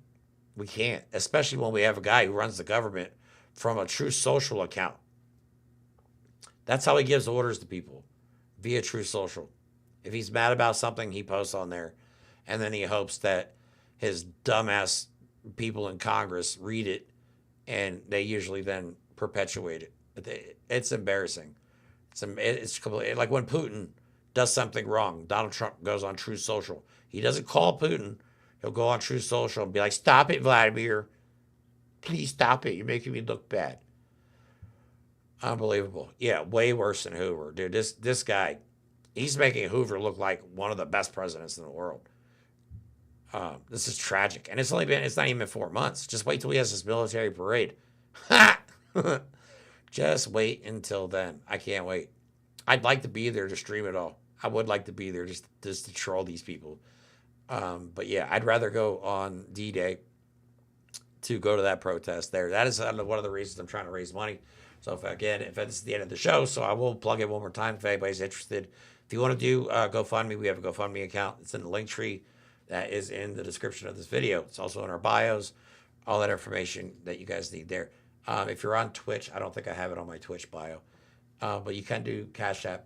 We can't. Especially when we have a guy who runs the government from a True Social account. That's how he gives orders to people. Via True Social. If he's mad about something, he posts on there. And then he hopes that his dumbass people in Congress read it. And they usually then perpetuate it. It's embarrassing. It's completely, like when Putin does something wrong, Donald Trump goes on True Social. He doesn't call Putin. He'll go on True Social and be like, stop it, Vladimir. Please stop it. You're making me look bad. Unbelievable. Yeah, way worse than Hoover. Dude, this guy, he's making Hoover look like one of the best presidents in the world. This is tragic. And it's not even 4 months. Just wait till he has this military parade. Ha! Just wait until then. I can't wait. I'd like to be there to stream it all. I would like to be there just to troll these people. But yeah, I'd rather go on D-Day to go to that protest there. That is one of the reasons I'm trying to raise money. So if this is the end of the show, so I will plug it one more time if anybody's interested. If you want to do GoFundMe, we have a GoFundMe account. It's in the link tree that is in the description of this video. It's also in our bios. All that information that you guys need there. If you're on Twitch, I don't think I have it on my Twitch bio. But you can do Cash App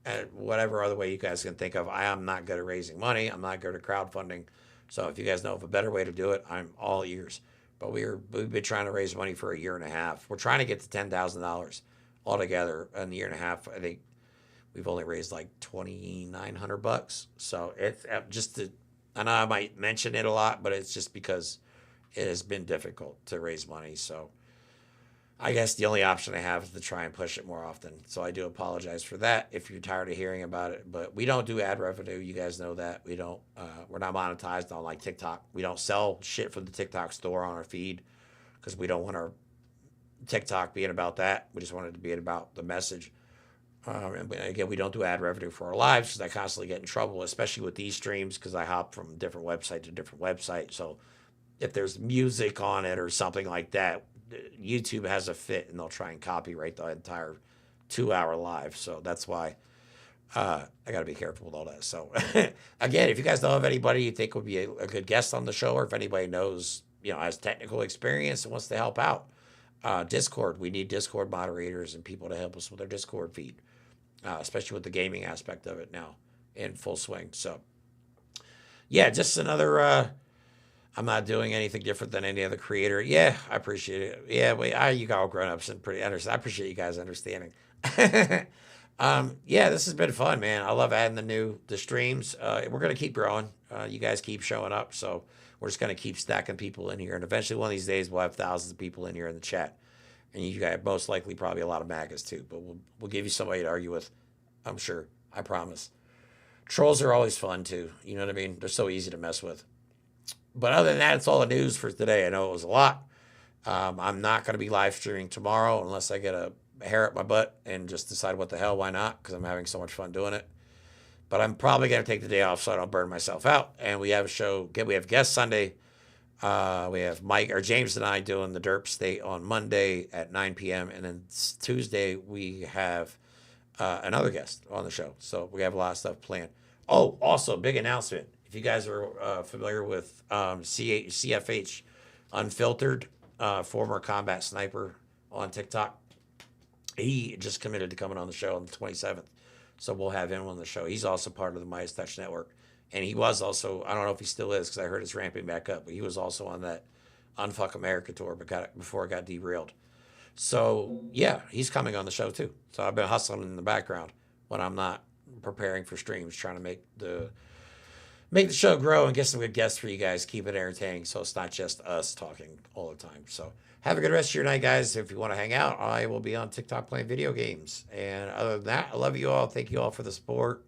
and whatever other way you guys can think of. I am not good at raising money. I'm not good at crowdfunding. So if you guys know of a better way to do it, I'm all ears. But we've been trying to raise money for a year and a half. We're trying to get to $10,000 altogether in a year and a half. I think we've only raised like $2,900. So it's just I know I might mention it a lot, but it's just because it has been difficult to raise money. So I guess the only option I have is to try and push it more often. So I do apologize for that if you're tired of hearing about it. But we don't do ad revenue. You guys know that. We don't. We're not monetized on like TikTok. We don't sell shit from the TikTok store on our feed because we don't want our TikTok being about that. We just want it to be about the message. And again, we don't do ad revenue for our lives because I constantly get in trouble, especially with these streams because I hop from different website to different website. So if there's music on it or something like that, YouTube has a fit and they'll try and copyright the entire 2-hour live. So that's why I got to be careful with all that. So again, if you guys know of anybody you think would be a good guest on the show, or if anybody knows, has technical experience and wants to help out, Discord, we need Discord moderators and people to help us with our Discord feed, especially with the gaming aspect of it now in full swing. So yeah, just another, I'm not doing anything different than any other creator. Yeah, I appreciate it. Yeah, you got all grown-ups and pretty understand. I appreciate you guys understanding. Yeah, this has been fun, man. I love adding the streams. We're gonna keep growing. You guys keep showing up, so we're just gonna keep stacking people in here, and eventually one of these days we'll have thousands of people in here in the chat, and you guys most likely probably a lot of MAGAs too. But we'll give you somebody to argue with. I'm sure. I promise. Trolls are always fun too. You know what I mean? They're so easy to mess with. But other than that, it's all the news for today. I know it was a lot. I'm not going to be live streaming tomorrow unless I get a hair up my butt and just decide what the hell, why not? Because I'm having so much fun doing it. But I'm probably going to take the day off so I don't burn myself out. And we have a show. We have guests Sunday. We have James and I doing the Derp State on Monday at 9 p.m. And then Tuesday we have another guest on the show. So we have a lot of stuff planned. Oh, also, big announcement. If you guys are familiar with CFH Unfiltered, former combat sniper on TikTok, he just committed to coming on the show on the 27th. So we'll have him on the show. He's also part of the Midas Touch Network. And he was also, I don't know if he still is because I heard it's ramping back up, but he was also on that Unfuck America tour before it got derailed. So, yeah, he's coming on the show too. So I've been hustling in the background when I'm not preparing for streams, trying to make the show grow and get some good guests for you guys, keep it entertaining so it's not just us talking all the time. So have a good rest of your night, guys. If you want to hang out, I will be on TikTok playing video games. And other than that, I love you all. Thank you all for the support.